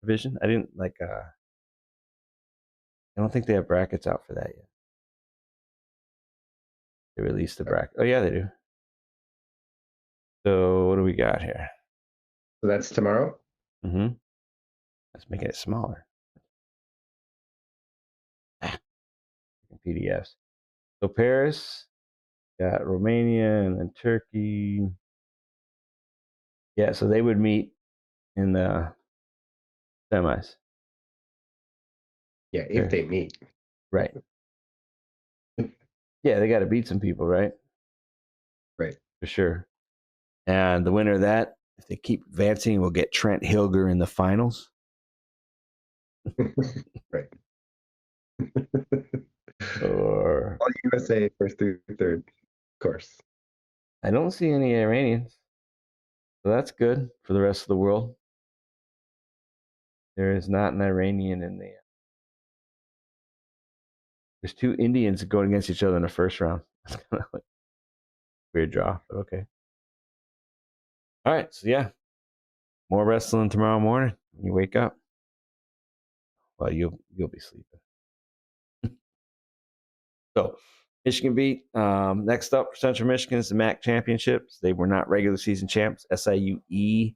Speaker 1: division. I didn't like. I don't think they have brackets out for that yet. They released the bracket. Oh yeah, they do. So what do we got here?
Speaker 2: So that's tomorrow.
Speaker 1: Mm-hmm. Let's make it smaller. PDFs. So Paris got Romania and then Turkey. Yeah, so they would meet in the semis.
Speaker 2: Yeah, if
Speaker 1: Sure.
Speaker 2: they meet.
Speaker 1: Right. Yeah, they got to beat some people, right?
Speaker 2: Right.
Speaker 1: For sure. And the winner of that, if they keep advancing, will get Trent Hilger in the finals.
Speaker 2: Right.
Speaker 1: Or
Speaker 2: All USA first through third, of course.
Speaker 1: I don't see any Iranians. So that's good for the rest of the world. There is not an Iranian in the. There's 2 Indians going against each other in the first round. That's kind of like a weird draw, but okay. All right, so yeah, more wrestling tomorrow morning when you wake up. Well, you'll be sleeping. So Michigan beat. Next up for Central Michigan is the MAC championships. They were not regular season champs. SIUE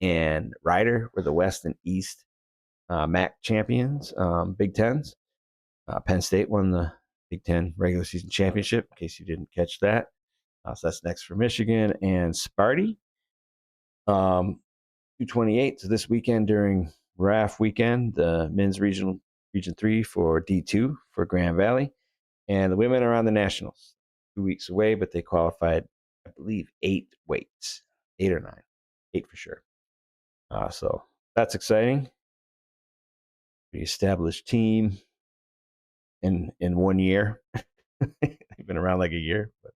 Speaker 1: and Ryder were the West and East MAC champions, Big Tens. Penn State won the Big Ten regular season championship, in case you didn't catch that. So that's next for Michigan and Sparty. 228. So this weekend during RAF weekend, the men's region 3 for D2 for Grand Valley. And the women are on the nationals 2 weeks away, but they qualified, I believe, 8 weights, 8 or 9, 8 for sure. So that's exciting. The established team in 1 year. They've been around like a year. But.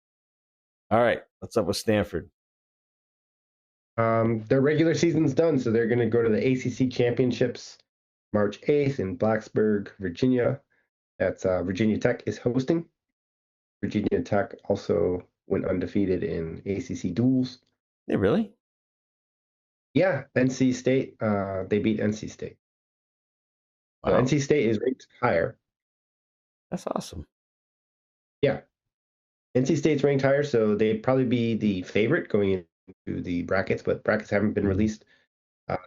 Speaker 1: All right, what's up with Stanford?
Speaker 2: Their regular season's done, so they're going to go to the ACC championships March 8th in Blacksburg, Virginia. That's Virginia Tech is hosting. Virginia Tech also went undefeated in ACC duels.
Speaker 1: They really?
Speaker 2: Yeah, NC State. They beat NC State. So
Speaker 1: Wow.
Speaker 2: NC State is ranked higher.
Speaker 1: That's awesome.
Speaker 2: Yeah. NC State's ranked higher, so they'd probably be the favorite going into the brackets, but brackets haven't been released.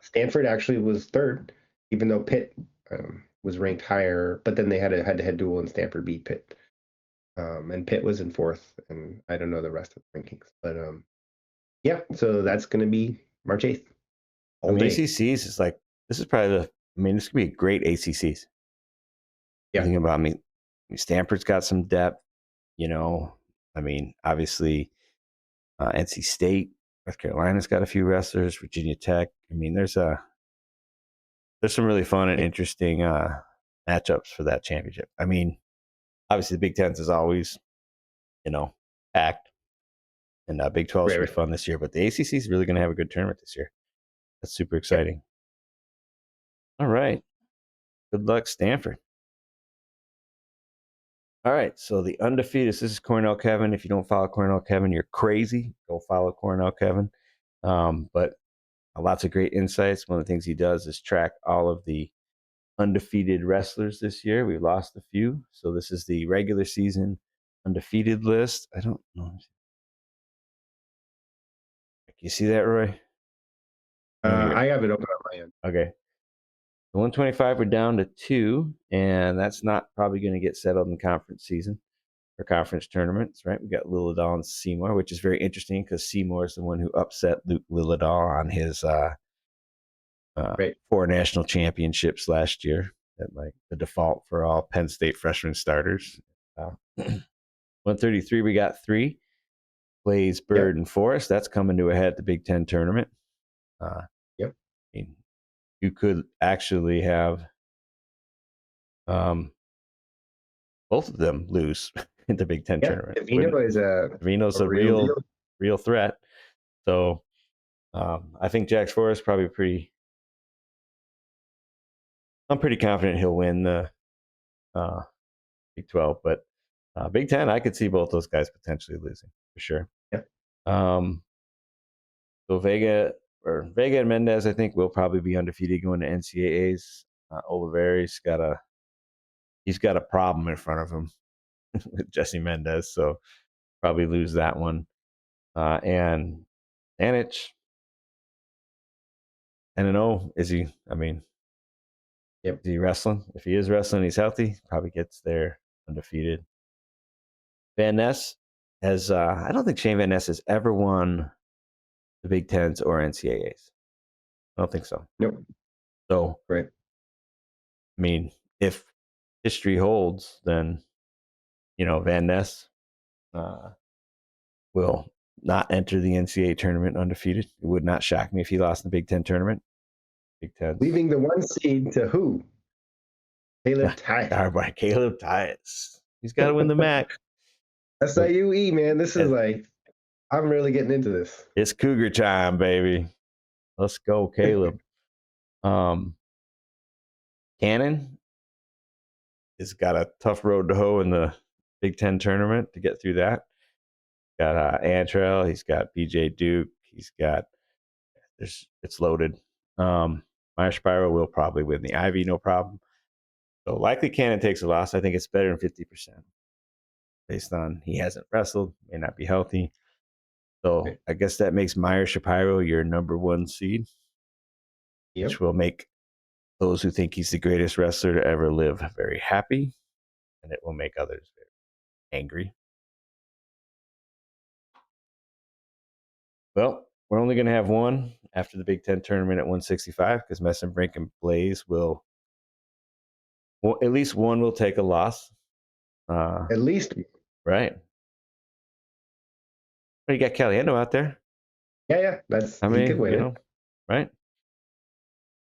Speaker 2: Stanford actually was third, even though Pitt was ranked higher, but then they had a head-to-head duel and Stanford beat Pitt. And Pitt was in fourth, and I don't know the rest of the rankings. But yeah, so that's going to be March 8th. All day.
Speaker 1: ACCs is like, this is probably this could be a great ACCs.
Speaker 2: Yeah.
Speaker 1: Thinking about Stanford's got some depth, obviously NC State, North Carolina's got a few wrestlers, Virginia Tech. There's some really fun and interesting matchups for that championship. Obviously the Big Ten's is always, packed, and Big 12 should be fun this year, but the ACC is really going to have a good tournament this year. That's super exciting. All right. Good luck, Stanford. All right, so the Undefeated. This is Cornell Kevin. If you don't follow Cornell Kevin, you're crazy. Go follow Cornell Kevin. But lots of great insights. One of the things he does is track all of the undefeated wrestlers this year. We lost a few. So this is the regular season undefeated list. I don't know. You see that, Roy?
Speaker 2: I have it open on my end.
Speaker 1: Okay. The 125, we're down to 2, and that's not probably going to get settled in conference season or conference tournaments, right? We got Lilladal and Seymour, which is very interesting because Seymour is the one who upset Luke Lilladal on his 4 national championships last year. At like the default for all Penn State freshman starters. 133, we got 3. Plays Bird and Forest. That's coming to a head at the Big Ten tournament. You could actually have both of them lose in the Big Ten tournament.
Speaker 2: Vino's
Speaker 1: a real threat. So I think Jack's Forest probably I'm pretty confident he'll win the Big 12, but Big 10, I could see both those guys potentially losing for sure. So Vega and Mendez, I think, will probably be undefeated going to NCAAs. Oliveri's he's got a problem in front of him with Jesse Mendez, so probably lose that one. And Anich, I don't know, is he? Is he wrestling? If he is wrestling, he's healthy. Probably gets there undefeated. Van Ness has. I don't think Shane Van Ness has ever won the Big Tens or NCAAs. I don't think so.
Speaker 2: Nope.
Speaker 1: So, if history holds, then Van Ness will not enter the NCAA tournament undefeated. It would not shock me if he lost the Big Ten tournament. Big Ten.
Speaker 2: Leaving the 1 seed to who? Caleb Tyus.
Speaker 1: Our boy Caleb Tyus. He's got to win the MAC.
Speaker 2: SIUE, man. This is I'm really getting into this.
Speaker 1: It's Cougar time, baby. Let's go, Caleb. Cannon has got a tough road to hoe in the Big Ten tournament to get through that. Got Antrell. He's got BJ Duke. He's got it's loaded. Meyer Spiro will probably win the Ivy, no problem. So likely Cannon takes a loss. I think it's better than 50% based on he hasn't wrestled, may not be healthy. So
Speaker 2: Right.
Speaker 1: I guess that makes Meyer Shapiro your number 1 seed, which
Speaker 2: Yep.
Speaker 1: will make those who think he's the greatest wrestler to ever live very happy, and it will make others very angry. Well, we're only going to have one after the Big Ten tournament at 165 because Messenbrink and Blaze will, well, at least one will take a loss.
Speaker 2: At least,
Speaker 1: Right. But you got Caliendo out there.
Speaker 2: yeah.
Speaker 1: I
Speaker 2: He could
Speaker 1: mean,
Speaker 2: win it.
Speaker 1: right?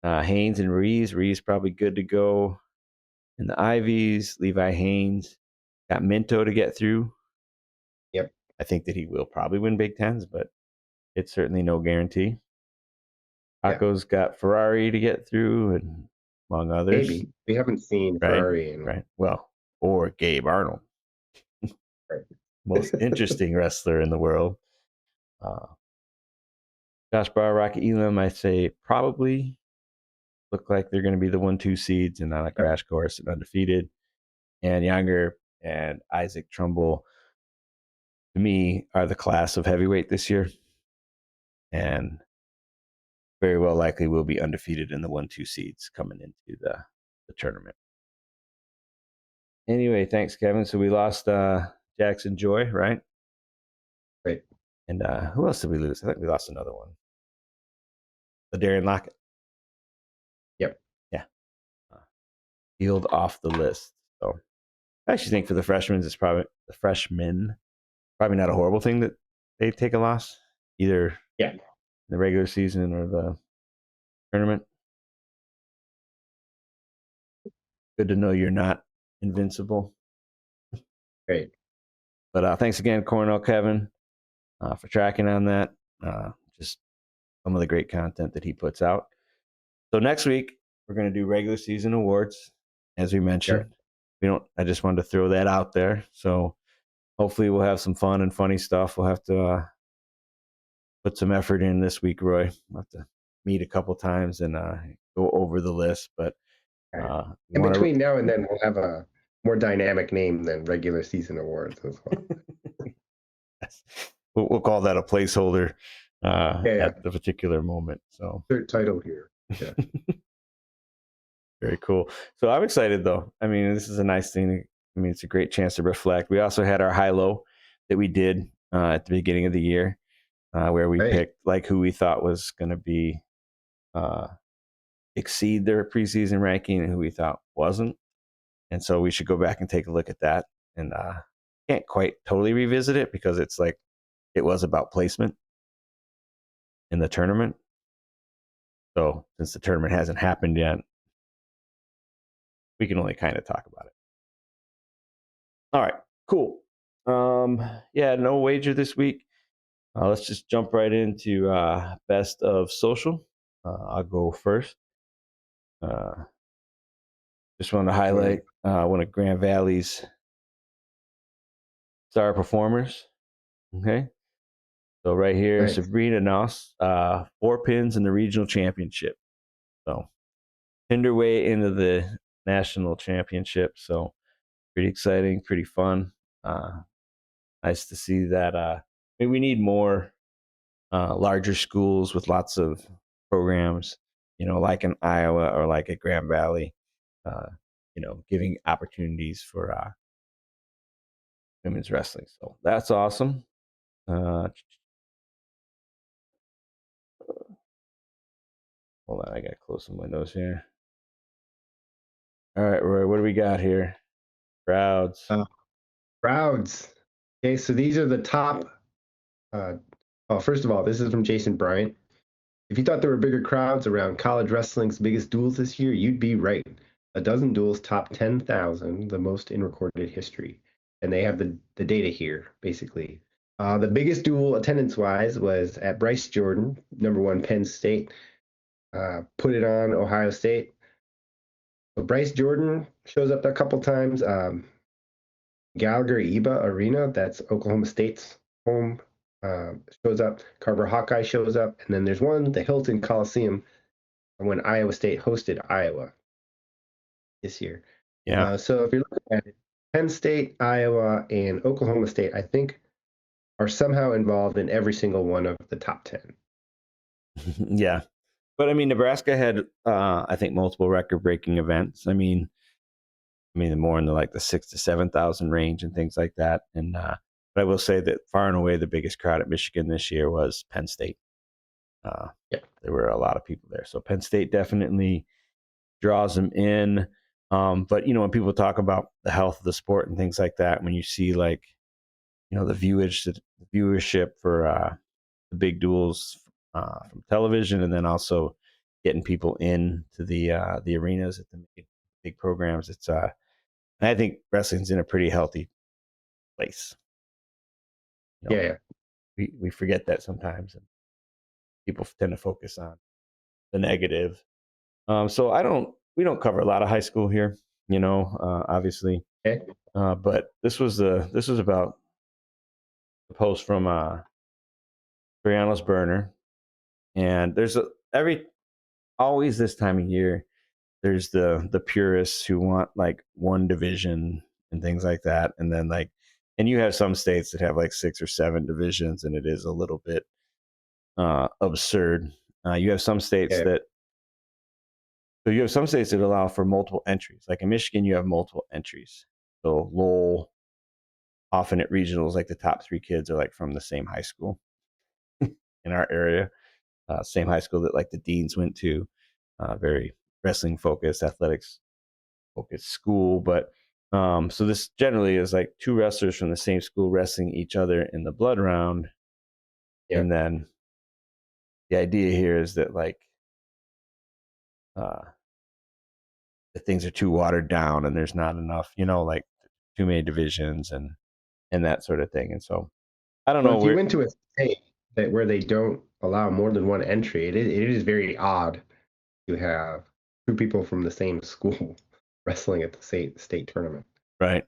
Speaker 1: Haynes and Reeves. Reeves probably good to go in the Ivies. Levi Haynes got Minto to get through.
Speaker 2: Yep.
Speaker 1: I think that he will probably win Big Tens, but it's certainly no guarantee.
Speaker 2: Yeah.
Speaker 1: Paco's got Ferrari to get through, and among others.
Speaker 2: Maybe we haven't seen
Speaker 1: Right.
Speaker 2: Ferrari in.
Speaker 1: Right. Well, or Gabe Arnold,
Speaker 2: Right.
Speaker 1: most interesting wrestler in the world. Uh, Josh Barr, Rocky Elam, I say probably look like they're going to be the 1-2 seeds and on a
Speaker 2: Yep.
Speaker 1: crash course and undefeated. And Younger and Isaac Trumbull, to me, are the class of heavyweight this year. And very well likely will be undefeated in the 1-2 seeds coming into the tournament. Anyway, thanks, Kevin. So we lost Jackson Joy, right?
Speaker 2: Right.
Speaker 1: And who else did we lose? I think we lost another one. The Darian Lockett.
Speaker 2: Yep.
Speaker 1: Yeah. Peeled off the list. So I actually think for the freshmen, probably not a horrible thing that they take a loss, either
Speaker 2: Yeah.
Speaker 1: in the regular season or the tournament. Good to know you're not invincible.
Speaker 2: Right.
Speaker 1: But thanks again, Cornell Kevin, for tracking on that. Just some of the great content that he puts out. So next week we're going to do regular season awards, as we mentioned.
Speaker 2: Sure.
Speaker 1: I just wanted to throw that out there. So hopefully we'll have some fun and funny stuff. We'll have to put some effort in this week, Roy. We'll have to meet a couple times and go over the list. But
Speaker 2: All right.
Speaker 1: we
Speaker 2: In
Speaker 1: want
Speaker 2: between now and then, we'll have a more dynamic name than regular season awards as well.
Speaker 1: to. We'll call that a placeholder
Speaker 2: Yeah.
Speaker 1: at the particular moment. So
Speaker 2: Third title here. Yeah.
Speaker 1: very cool. So I'm excited though. I mean, this is a nice thing. I mean, it's a great chance to reflect. We also had our high-low that we did at the beginning of the year, where we
Speaker 2: Right.
Speaker 1: picked like who we thought was going to be exceed their preseason ranking and who we thought wasn't. And so we should go back and take a look at that. And can't quite totally revisit it because it's like it was about placement in the tournament. So since the tournament hasn't happened yet, we can only kind of talk about it. All right, cool. Yeah, no wager this week. Let's just jump right into best of social. I'll go first. Just want to highlight one of Grand Valley's star performers. Okay, so right here,
Speaker 2: Nice.
Speaker 1: Sabrina Noss, 4 pins in the regional championship. So pinned her way into the national championship. So pretty exciting, pretty fun. Nice to see that. Maybe we need more larger schools with lots of programs, like in Iowa or like at Grand Valley, uh, giving opportunities for women's wrestling. So that's awesome. Hold on, I got to close some windows here. All right, Roy, what do we got here? Crowds.
Speaker 2: Crowds. Okay, so these are the top. First of all, this is from Jason Bryant. If you thought there were bigger crowds around college wrestling's biggest duels this year, you'd be right. A dozen duels top 10,000, the most in recorded history. And they have the data here, basically. The biggest duel attendance-wise was at Bryce Jordan, #1 Penn State. Put it on Ohio State. So Bryce Jordan shows up a couple times. Gallagher Iba Arena, that's Oklahoma State's home, shows up. Carver Hawkeye shows up. And then there's one, the Hilton Coliseum, when Iowa State hosted Iowa this year.
Speaker 1: Yeah.
Speaker 2: So if you're looking at it, Penn State, Iowa, and Oklahoma State, I think, are somehow involved in every single one of the top 10.
Speaker 1: Yeah. But I mean, Nebraska had, I think, multiple record-breaking events. More in the like the 6 to 7,000 range and things like that. And but I will say that far and away the biggest crowd at Michigan this year was Penn State. Uh,
Speaker 2: Yeah.
Speaker 1: there were a lot of people there, so Penn State definitely draws them in. But when people talk about the health of the sport and things like that, when you see like the viewership for the big duels from television, and then also getting people into the arenas at the big programs, it's I think wrestling's in a pretty healthy place. You
Speaker 2: Yeah,
Speaker 1: know,
Speaker 2: yeah.
Speaker 1: we forget that sometimes, and people tend to focus on the negative. So we don't cover a lot of high school here, obviously.
Speaker 2: Okay.
Speaker 1: But this was about a post from Brianna's Burner, and there's always this time of year. There's the purists who want like one division and things like that, and then and you have some states that have like 6 or 7 divisions, and it is a little bit absurd. You have some states
Speaker 2: Yeah.
Speaker 1: that So you have some states that allow for multiple entries. Like in Michigan, you have multiple entries. So Lowell, often at regionals, like the top 3 kids are like from the same high school in our area, same high school that like the deans went to. Very wrestling focused, athletics focused school. But so this generally is like 2 wrestlers from the same school wrestling each other in the blood round,
Speaker 2: Yeah.
Speaker 1: and then the idea here is that like uh, the things are too watered down and there's not enough, like too many divisions and that sort of thing. And so I don't
Speaker 2: Well,
Speaker 1: know
Speaker 2: if you
Speaker 1: where.
Speaker 2: went to a state where they don't allow more than one entry, it is very odd to have two people from the same school wrestling at the state tournament.
Speaker 1: Right.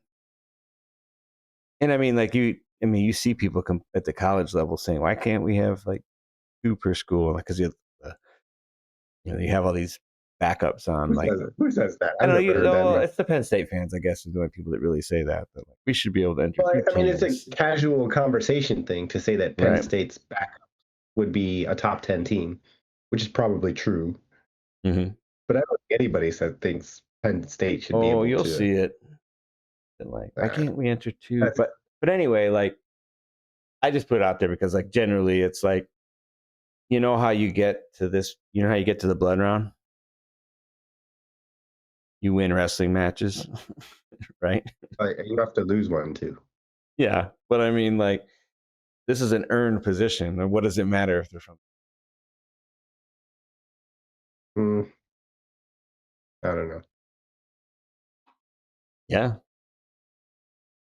Speaker 1: And you see people come at the college level saying, why can't we have like 2 per school? Because you have all these backups on like,
Speaker 2: Who says that?
Speaker 1: I
Speaker 2: I've
Speaker 1: don't know,
Speaker 2: never heard that in my.
Speaker 1: it's the Penn State fans, I guess, are the only people that really say that like, we should be able to enter
Speaker 2: Well,
Speaker 1: two
Speaker 2: I mean, it's a
Speaker 1: teams.
Speaker 2: casual conversation thing to say that Penn
Speaker 1: Right.
Speaker 2: State's backup would be a top 10 team, which is probably true.
Speaker 1: Mm-hmm.
Speaker 2: But I don't think anybody said thinks Penn State should be
Speaker 1: Oh,
Speaker 2: able
Speaker 1: you'll
Speaker 2: to.
Speaker 1: see it. And like, why
Speaker 2: Uh,
Speaker 1: can't we enter two?
Speaker 2: that's
Speaker 1: But anyway, like I just put it out there because like generally it's like, how you get to this, how you get to the blood round? You win wrestling matches, right?
Speaker 2: like you have to lose one too.
Speaker 1: Yeah. But I mean, like, this is an earned position. And what does it matter if they're from?
Speaker 2: Mm, I don't know.
Speaker 1: Yeah.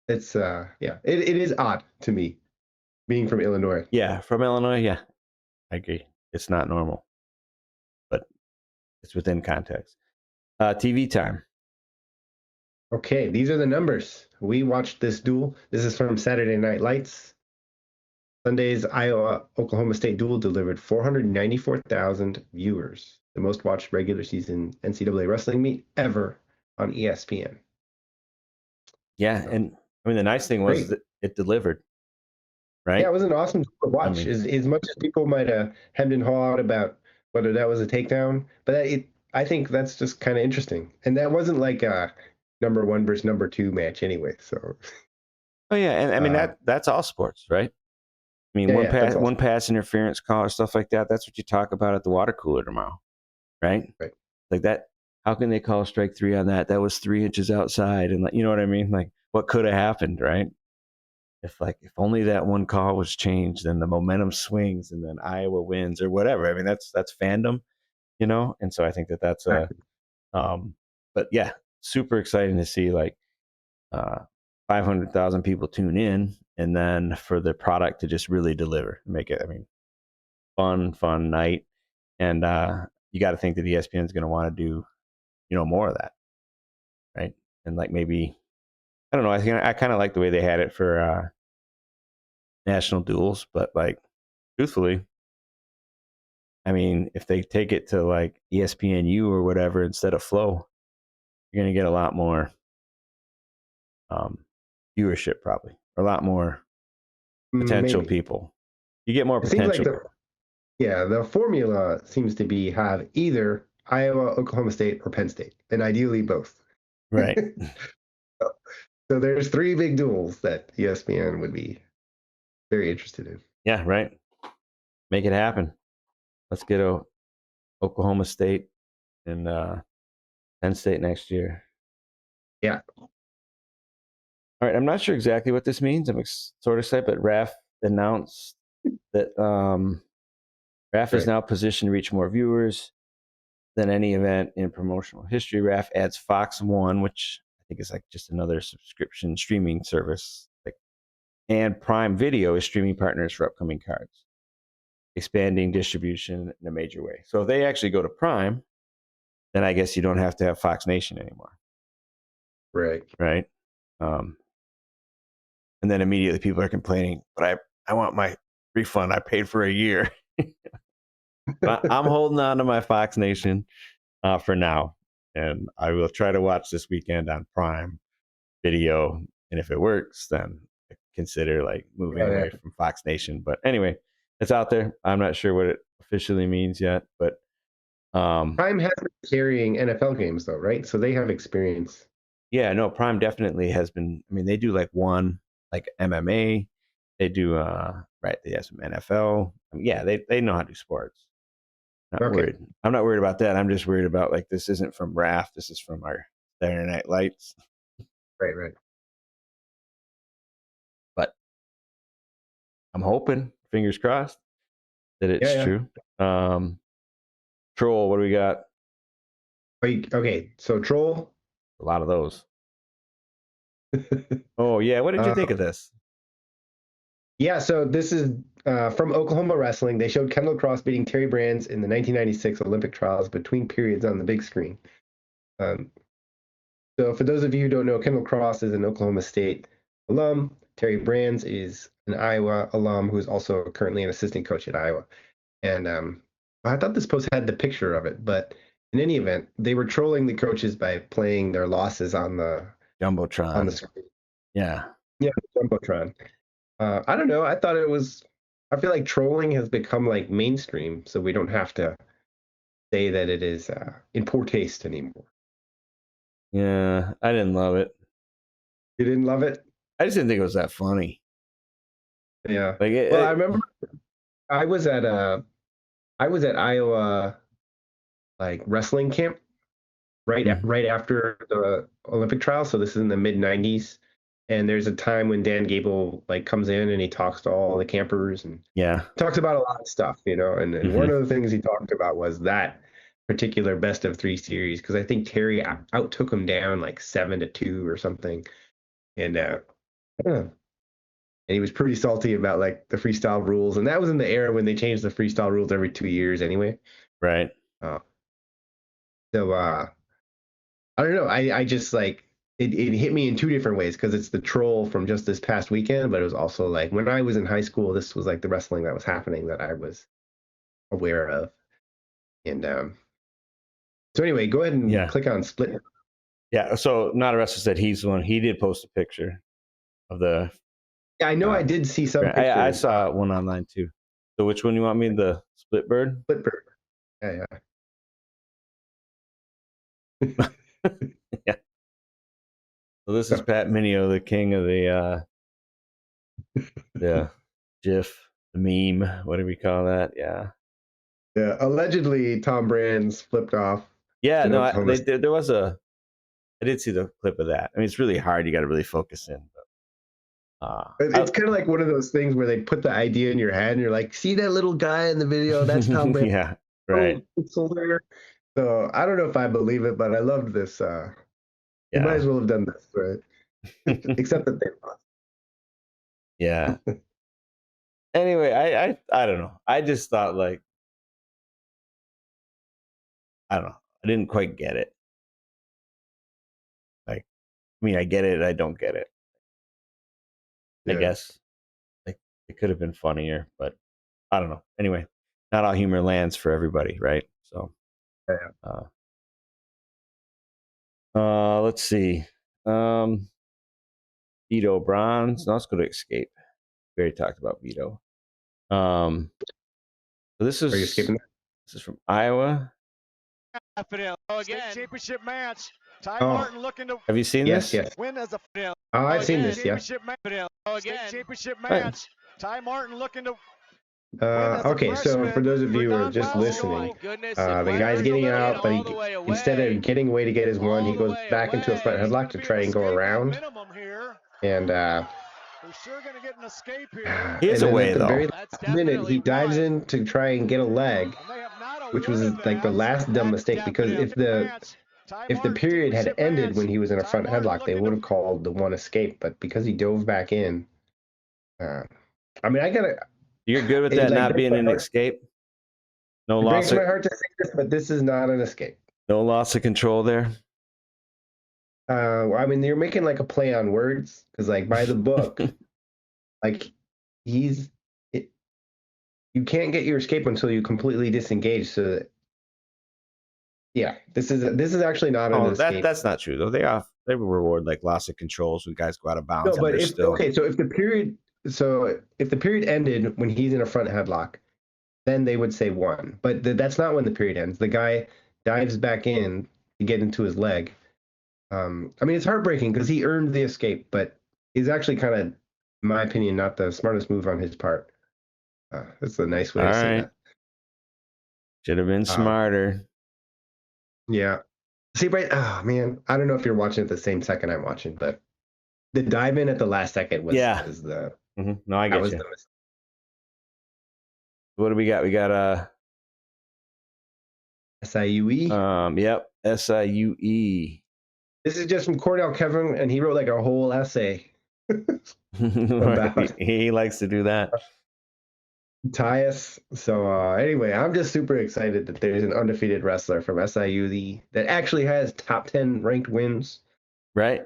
Speaker 2: It's yeah, it is odd to me being from Illinois.
Speaker 1: Yeah. From Illinois. Yeah. I agree. It's not normal, but it's within context. TV time.
Speaker 2: Okay, these are the numbers. We watched this duel. This is from Saturday Night Lights. Sunday's Iowa Oklahoma State duel delivered 494,000 viewers, the most watched regular season NCAA wrestling meet ever on ESPN.
Speaker 1: Yeah.
Speaker 2: So,
Speaker 1: And the nice thing was
Speaker 2: great.
Speaker 1: that it delivered,
Speaker 2: Yeah,
Speaker 1: right?
Speaker 2: it was an awesome duel to
Speaker 1: I
Speaker 2: watch.
Speaker 1: mean,
Speaker 2: As much as people might have hemmed and hawed about whether that was a takedown, but I think that's just kind of interesting. And that wasn't like a number one versus number two match anyway. So,
Speaker 1: oh, yeah. And that's all sports, right? I mean,
Speaker 2: yeah,
Speaker 1: one
Speaker 2: yeah, that's
Speaker 1: pass,
Speaker 2: awesome.
Speaker 1: one pass interference call or stuff like that. That's what you talk about at the water cooler tomorrow, right?
Speaker 2: Right.
Speaker 1: Like that. How can they call strike 3 on that? That was 3 inches outside, and like, you know what I mean? Like, what could have happened, right? If only that one call was changed, then the momentum swings, and then Iowa wins or whatever. I mean, that's fandom, And so I think that's a,
Speaker 2: Exactly.
Speaker 1: um, but yeah, super exciting to see like 500,000 people tune in, and then for the product to just really deliver, make it. I mean, fun night, and you got to think that ESPN is going to want to do more of that, right? And like maybe I don't know. I kind of like the way they had it for national duels, but like truthfully, I mean, if they take it to like ESPNU or whatever instead of Flow, you're going to get a lot more viewership, probably a lot more potential
Speaker 2: Maybe.
Speaker 1: people. You get more
Speaker 2: It seems like
Speaker 1: potential,
Speaker 2: the formula seems to be have either Iowa, Oklahoma State, or Penn State, and ideally both.
Speaker 1: right?
Speaker 2: So there's three big duels that ESPN would be very interested in.
Speaker 1: Yeah, right. Make it happen. Let's get a Oklahoma State and Penn State next year.
Speaker 2: Yeah,
Speaker 1: All right, I'm not sure exactly what this means. I'm sort of excited, but RAF announced that RAF is
Speaker 2: right.
Speaker 1: now positioned to reach more viewers than any event in promotional history. RAF adds Fox One, which I think is like just another subscription streaming service, like, and Prime Video is streaming partners for upcoming cards, expanding distribution in a major way. So if they actually go to Prime, then I guess you don't have to have Fox Nation anymore,
Speaker 2: Right.
Speaker 1: right? Um, and then immediately people are complaining, but I want my refund. I paid for a year. But I'm holding on to my Fox Nation for now, and I will try to watch this weekend on Prime Video. And if it works, then I consider like moving
Speaker 2: Oh, yeah.
Speaker 1: away from Fox Nation. But anyway, it's out there. I'm not sure what it officially means yet, but
Speaker 2: Prime has been carrying NFL games though, right? So they have experience.
Speaker 1: yeah, no, Prime definitely has been. I mean, they do like one like MMA. They do right. They have some NFL. I mean, yeah, they know how to do sports. Not
Speaker 2: Okay.
Speaker 1: worried. I'm not worried about that. I'm just worried about like this isn't from RAF. This is from our Saturday Night Lights.
Speaker 2: Right. Right.
Speaker 1: But I'm hoping, fingers crossed, that it's
Speaker 2: Yeah.
Speaker 1: true. Troll, what do we got?
Speaker 2: Yeah. Okay. So Troll.
Speaker 1: A lot of those. Oh yeah, what did you
Speaker 2: uh,
Speaker 1: think of this?
Speaker 2: yeah. So this is from Oklahoma Wrestling. They showed Kendall Cross beating Terry Brands in the 1996 Olympic trials between periods on the big screen. Um, So for those of you who don't know, Kendall Cross is an Oklahoma State alum. Terry Brands is an Iowa alum who is also currently an assistant coach at Iowa. And I thought this post had the picture of it, but in any event, they were trolling the coaches by playing their losses on the
Speaker 1: Jumbotron.
Speaker 2: screen.
Speaker 1: Yeah.
Speaker 2: Yeah, jumbotron. I don't know. I thought it was. I feel like trolling has become like mainstream, so we don't have to say that it is in poor taste anymore.
Speaker 1: Yeah. I didn't love it.
Speaker 2: You didn't love it?
Speaker 1: I just didn't think it was that funny.
Speaker 2: Yeah.
Speaker 1: Like
Speaker 2: Well, I remember I was at uh I was at Iowa like wrestling camp
Speaker 1: mhm.
Speaker 2: right after the Olympic trials. So this is in the mid '90s, and there's a time when Dan Gable like comes in and he talks to all the campers and
Speaker 1: Yeah.
Speaker 2: talks about a lot of stuff, And one
Speaker 1: Hmm.
Speaker 2: of the things he talked about was that particular best of three series because I think Terry out took him down like 7-2 or something, and yeah. And he was pretty salty about like the freestyle rules, and that was in the era when they changed the freestyle rules every 2 years anyway.
Speaker 1: Right.
Speaker 2: Uh, so I don't know. I just like it hit me in two different ways because it's the troll from just this past weekend, but it was also like when I was in high school, this was like the wrestling that was happening that I was aware of. And so anyway, go ahead and
Speaker 1: Yeah.
Speaker 2: click on split.
Speaker 1: Yeah. So not a wrestler said he's the one. He did post a picture of the
Speaker 2: Yeah, I know I
Speaker 1: uh
Speaker 2: did see some
Speaker 1: I
Speaker 2: pictures.
Speaker 1: saw one online too. So which one you want me? The split bird?
Speaker 2: Split bird. Yeah,
Speaker 1: Yeah. So this is
Speaker 2: yeah.
Speaker 1: Pat Minio, the king of the GIF, the meme, what do we call that? Yeah.
Speaker 2: Yeah. Allegedly, Tom Brands flipped off
Speaker 1: Yeah,
Speaker 2: in
Speaker 1: no,
Speaker 2: Oklahoma.
Speaker 1: there was I did see the clip of that. I mean, it's really hard. You got to really focus in. But,
Speaker 2: It's kind of like one of those things where they put the idea in your head and you're like, see that little guy in the video? That's Tom Brands.
Speaker 1: yeah, right.
Speaker 2: Oh, pixel there. So I don't know if I believe it, but I loved this. They might
Speaker 1: Yeah.
Speaker 2: as well have done this, right? Except that they lost.
Speaker 1: Yeah. Anyway, I don't know. I just thought like I don't know. I didn't quite get it. Like, I mean, I get it. I don't get it. I
Speaker 2: Yeah.
Speaker 1: guess like it could have been funnier, but I don't know. Anyway, not all humor lands for everybody, right? So,
Speaker 2: Yeah.
Speaker 1: uh, let's see. Um, Vito bronze. No, let's go to escape. We already talked about Vito. So this
Speaker 2: Are you
Speaker 1: is
Speaker 2: skipping that?
Speaker 1: this is from Iowa.
Speaker 3: State championship match. Ty
Speaker 2: Oh.
Speaker 3: Martin looking to
Speaker 1: Have you seen
Speaker 2: Yes,
Speaker 1: this?
Speaker 2: yes.
Speaker 3: win as a
Speaker 2: Oh, I've seen this, yes.
Speaker 3: state championship
Speaker 1: Right.
Speaker 3: match. Ty Martin looking to win as a
Speaker 2: Okay, so
Speaker 3: freshman
Speaker 2: for those of you who are
Speaker 3: Don
Speaker 2: just
Speaker 3: Bosco.
Speaker 2: listening,
Speaker 4: Goodness,
Speaker 2: the guy's getting out, but instead of getting away to get his one, he goes back into a front headlock to try and go around. And
Speaker 3: We're sure going to get an escape here.
Speaker 1: He is
Speaker 2: and then
Speaker 1: away
Speaker 2: at the
Speaker 1: though.
Speaker 2: very
Speaker 4: That's
Speaker 2: last minute,
Speaker 4: definitely
Speaker 2: he dives
Speaker 4: one.
Speaker 2: in to try and get a leg,
Speaker 3: And they have not
Speaker 2: which was
Speaker 3: awarded
Speaker 2: like the
Speaker 3: that.
Speaker 2: last dumb
Speaker 3: That's
Speaker 2: mistake, because if the
Speaker 3: match. Ty
Speaker 2: if the
Speaker 3: Martin
Speaker 2: period had
Speaker 3: championship
Speaker 2: ended
Speaker 3: match.
Speaker 2: when he was in a
Speaker 3: Ty
Speaker 2: front
Speaker 3: Martin
Speaker 2: headlock, they
Speaker 3: looking
Speaker 2: would
Speaker 3: to
Speaker 2: have called the one escape. But because he dove back in, I mean, I gotta.
Speaker 1: You're good with
Speaker 2: It
Speaker 1: that
Speaker 2: like
Speaker 1: not
Speaker 2: breaks
Speaker 1: being
Speaker 2: my
Speaker 1: an
Speaker 2: heart.
Speaker 1: escape? No
Speaker 2: It breaks
Speaker 1: loss of
Speaker 2: my heart to say this, but this is not an escape.
Speaker 1: no loss of control there.
Speaker 2: I mean, you're making like a play on words, because like by the book, like he's it, you can't get your escape until you completely disengage. So that, yeah, this is actually not an
Speaker 1: Oh,
Speaker 2: escape.
Speaker 1: that's not true though. They reward like loss of controls when guys go out of bounds.
Speaker 2: No,
Speaker 1: And
Speaker 2: but
Speaker 1: they're
Speaker 2: if
Speaker 1: still
Speaker 2: okay, so if the period ended when he's in a front headlock, then they would say one. But that's not when the period ends. The guy dives back in to get into his leg. I mean, it's heartbreaking because he earned the escape, but he's actually kind of, in my opinion, not the smartest move on his part. That's a nice way
Speaker 1: all
Speaker 2: to say
Speaker 1: right.
Speaker 2: that.
Speaker 1: Should have been smarter.
Speaker 2: Yeah. See, right? Oh man, I don't know if you're watching at the same second I'm watching, but the dive in at the last second was
Speaker 1: Yeah.
Speaker 2: was the
Speaker 1: No, I
Speaker 2: that
Speaker 1: get
Speaker 2: was
Speaker 1: you.
Speaker 2: the mistake.
Speaker 1: What do we got? We got
Speaker 2: SIUE.
Speaker 1: yep, SIUE.
Speaker 2: This is just from Cordell Kevin, and he wrote like a whole essay about
Speaker 1: He likes to do that.
Speaker 2: Tyus. So anyway, I'm just super excited that there's an undefeated wrestler from SIUE that actually has top 10 ranked wins.
Speaker 1: Right?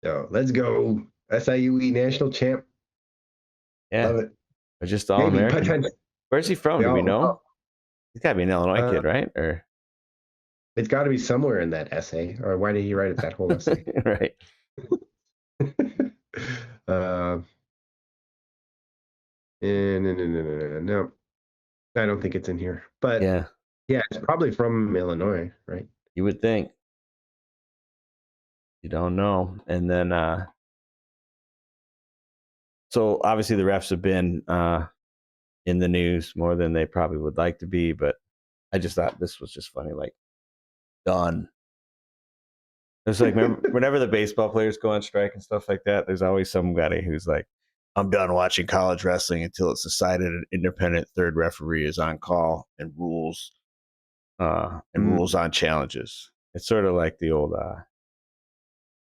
Speaker 2: So let's go. SIUE national champ.
Speaker 1: Yeah.
Speaker 2: Love it.
Speaker 1: Or just all
Speaker 2: Maybe
Speaker 1: American.
Speaker 2: potential.
Speaker 1: Where's he from? Do we know? He's gotta be an Illinois kid, right? Or
Speaker 2: it's got to be somewhere in that essay. Or why did he write it that whole essay?
Speaker 1: right.
Speaker 2: No, I don't think it's in here. But
Speaker 1: Yeah,
Speaker 2: it's probably from Illinois, right?
Speaker 1: you would think. You don't know. And then so obviously the refs have been in the news more than they probably would like to be, but I just thought this was just funny. Like, done. It's like whenever the baseball players go on strike and stuff like that, there's always somebody who's like, I'm done watching college wrestling until it's decided an independent third referee is on call and rules rules on challenges. It's sort of like the old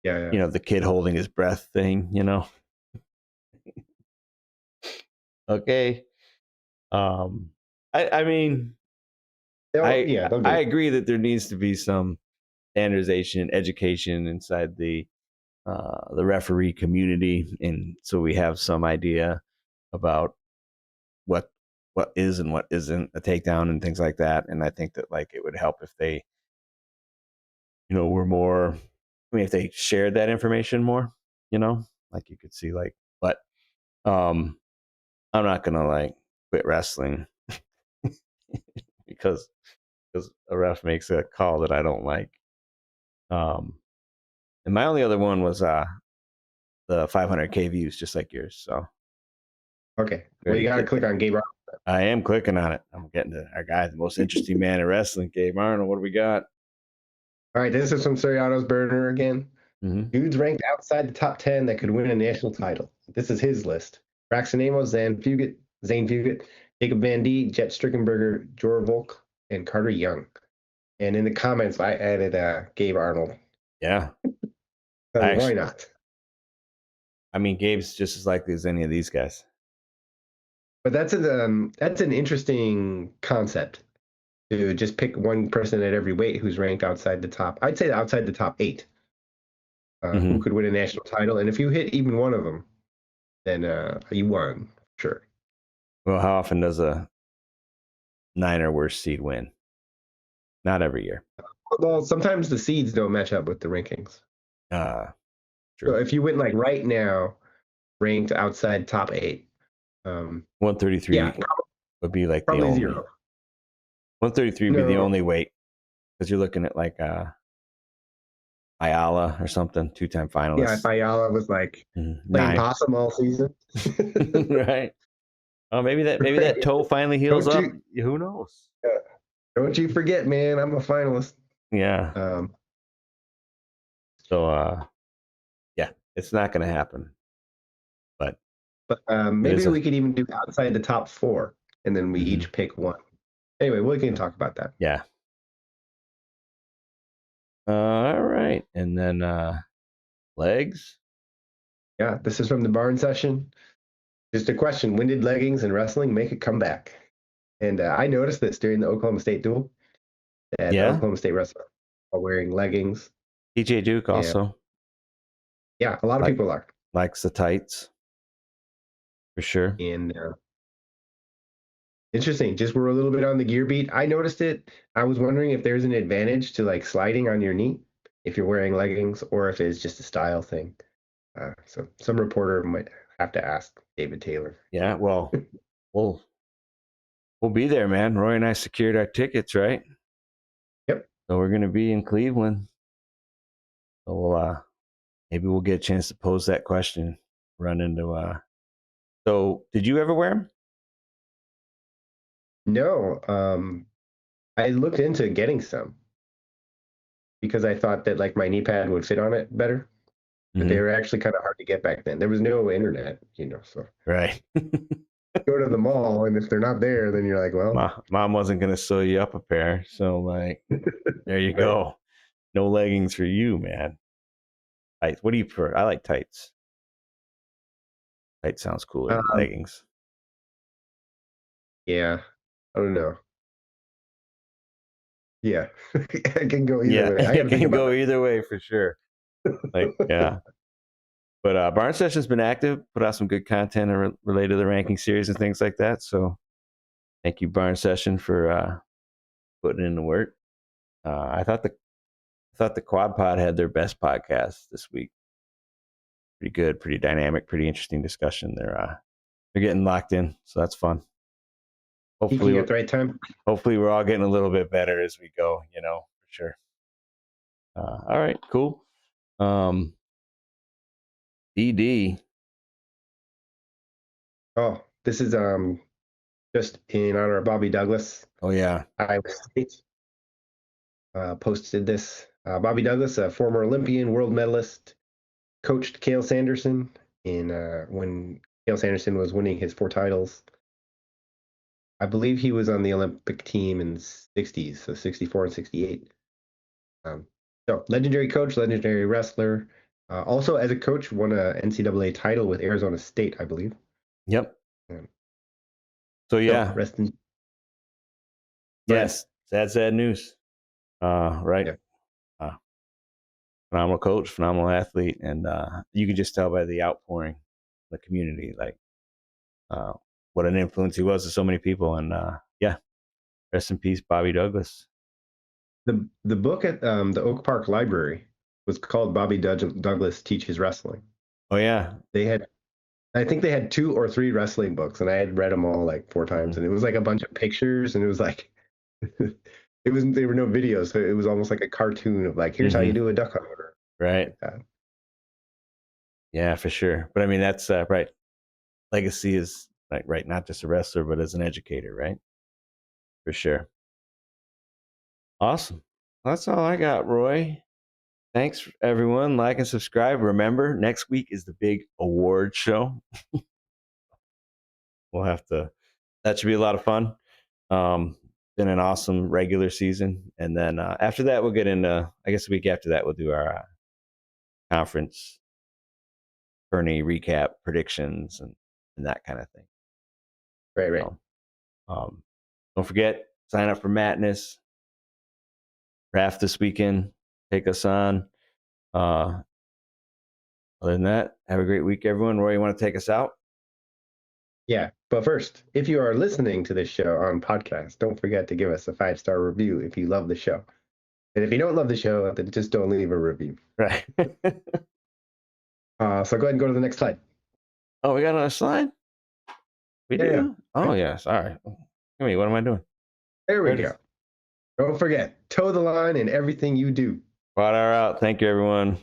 Speaker 2: Yeah.
Speaker 1: you know, the kid holding his breath thing, you know. Okay. I mean I agree that there needs to be some standardization and education inside the referee community, and so we have some idea about what is and what isn't a takedown and things like that. And I think that like it would help if they, you know, were more. I mean, if they shared that information more, you know, like you could see like, but I'm not gonna like quit wrestling because a ref makes a call that I don't like. And my only other one was the 500K views, just like yours. So
Speaker 2: okay, well you gotta click on Gabe Arnold.
Speaker 1: I am clicking on it. I'm getting to our guy, the most interesting man in wrestling, Gabe Arnold. What do we got?
Speaker 2: All right, this is from Soriano's burner again. Dudes ranked outside the top 10 that could win a national title. This is his list: Braxton Amos, Zane Fugit, Jacob Van D, Jet Strickenberger, Jor Volk, and Carter Young. And in the comments, I added Gabe Arnold.
Speaker 1: Yeah.
Speaker 2: Why not?
Speaker 1: I mean, Gabe's just as likely as any of these guys.
Speaker 2: But that's an interesting concept, to just pick one person at every weight who's ranked outside the top. I'd say outside the top 8, who could win a national title. And if you hit even one of them, then you won, sure.
Speaker 1: Well, how often does a 9 or worse seed win? Not every year.
Speaker 2: Well, sometimes the seeds don't match up with the rankings. So
Speaker 1: True.
Speaker 2: if you went like right now, ranked outside top 8,
Speaker 1: 133
Speaker 2: yeah,
Speaker 1: would be like the
Speaker 2: probably
Speaker 1: only.
Speaker 2: 0.
Speaker 1: 133 would be the
Speaker 2: No,
Speaker 1: only weight because you're looking at like Ayala or something, 2-time
Speaker 2: yeah, if
Speaker 1: finalist.
Speaker 2: Ayala was like playing
Speaker 1: 9.
Speaker 2: possum all season.
Speaker 1: Right. Oh, maybe that
Speaker 2: Right.
Speaker 1: toe finally heals
Speaker 2: Don't
Speaker 1: up.
Speaker 2: you
Speaker 1: Who knows?
Speaker 2: don't you forget, man, I'm a finalist.
Speaker 1: Yeah.
Speaker 2: Um,
Speaker 1: So yeah, it's not going to happen. But
Speaker 2: but
Speaker 1: it is
Speaker 2: maybe
Speaker 1: a
Speaker 2: we could even do outside the top 4, and then we
Speaker 1: mhm.
Speaker 2: each pick one. Anyway, we can talk about that.
Speaker 1: Yeah. All right. And then legs.
Speaker 2: Yeah, this is from the barn session. Just a question: when did leggings and wrestling make a comeback? And I noticed this during the Oklahoma State duel that the
Speaker 1: Yeah.
Speaker 2: Oklahoma State wrestlers are wearing leggings.
Speaker 1: TJ Duke
Speaker 2: And
Speaker 1: also
Speaker 2: yeah, a lot of
Speaker 1: like
Speaker 2: people are.
Speaker 1: likes the tights for sure.
Speaker 2: And interesting. Just we're a little bit on the gear beat. I noticed it. I was wondering if there's an advantage to like sliding on your knee if you're wearing leggings, or if it's just a style thing. So some reporter might have to ask David Taylor.
Speaker 1: Yeah. Well, we'll we'll be there, man. Roy and I secured our tickets, right?
Speaker 2: Yep.
Speaker 1: So we're going to be in Cleveland. So maybe we'll get a chance to pose that question. Run into. So did you ever wear them?
Speaker 2: No, I looked into getting some because I thought that like my knee pad would fit on it better, but they
Speaker 1: Mm-hmm.
Speaker 2: were actually kind of hard to get back then. There was no internet, so
Speaker 1: Right.
Speaker 2: go to the mall, and if they're not there, then you're like, well,
Speaker 1: Mom wasn't going to sew you up a pair, so like, there you
Speaker 2: right.
Speaker 1: go. No leggings for you, man. Tights. What do you prefer? I like tights. Tight sounds cooler than
Speaker 2: Um,
Speaker 1: leggings.
Speaker 2: yeah, I don't know. Yeah, I can go either
Speaker 1: Yeah,
Speaker 2: way. I got
Speaker 1: it
Speaker 2: to think
Speaker 1: can
Speaker 2: about
Speaker 1: go either way for sure. Like,
Speaker 2: it.
Speaker 1: yeah. But Barn Session's been active, put out some good content related to the ranking series and things like that. So thank you, Barn Session, for putting in the work. I thought the Quad Pod had their best podcast this week. Pretty good, pretty dynamic, pretty interesting discussion. They're getting locked in, so that's fun. Hopefully,
Speaker 2: Peaking at the right time.
Speaker 1: hopefully we're all getting a little bit better as we go. For sure. All right, cool. DD.
Speaker 2: Oh, this is just in honor of Bobby Douglas.
Speaker 1: Oh yeah,
Speaker 2: Iowa State posted this. Bobby Douglas, a former Olympian, world medalist, coached Cale Sanderson in when Cale Sanderson was winning his 4 titles. I believe he was on the Olympic team in the 60s, so 64 and 68. So legendary coach, legendary wrestler. Also, as a coach, won a NCAA title with Arizona State, I believe.
Speaker 1: yep.
Speaker 2: Um,
Speaker 1: So
Speaker 2: so
Speaker 1: yeah,
Speaker 2: rest in. Go ahead.
Speaker 1: yes, sad news. Right.
Speaker 2: Yeah.
Speaker 1: Uh, Phenomenal coach, phenomenal athlete, and you can just tell by the outpouring, in the community, like uh, what an influence he was to so many people. And yeah, rest in peace, Bobby Douglas.
Speaker 2: The book at the Oak Park Library was called Bobby Douglas Teaches Wrestling.
Speaker 1: Oh yeah.
Speaker 2: I think they had 2 or 3 wrestling books, and I had read them all like 4 times,
Speaker 1: Mhm.
Speaker 2: and it was like a bunch of pictures, and it was like there were no videos, so it was almost like a cartoon of like, here's how you
Speaker 1: Mhm.
Speaker 2: do a duck hunt or
Speaker 1: Right.
Speaker 2: like that.
Speaker 1: Yeah, for sure. But I mean, that's right. Legacy is like right, not just a wrestler, but as an educator, right? For sure. Awesome. That's all I got, Roy. Thanks, everyone. Like and subscribe. Remember, next week is the big award show. We'll have to. That should be a lot of fun. Been an awesome regular season, and then after that, we'll get into. I guess the week after that, we'll do our conference tourney recap, predictions, and that kind of thing.
Speaker 2: Right.
Speaker 1: So, don't forget, sign up for Madness. RAF this weekend. Take us on. Other than that, have a great week, everyone. Roy, you want to take us out?
Speaker 2: Yeah, but first, if you are listening to this show on podcast, don't forget to give us a 5-star review if you love the show. And if you don't love the show, then just don't leave a review.
Speaker 1: Right.
Speaker 2: So go ahead and go to the next slide.
Speaker 1: Oh, we got another slide? We
Speaker 2: Yeah,
Speaker 1: do?
Speaker 2: yeah.
Speaker 1: Oh, yeah. Sorry. Wait, what am I doing?
Speaker 2: There we
Speaker 1: There it
Speaker 2: go.
Speaker 1: is.
Speaker 2: Don't forget, toe the line in everything you do.
Speaker 1: QuadR out. Thank you, everyone.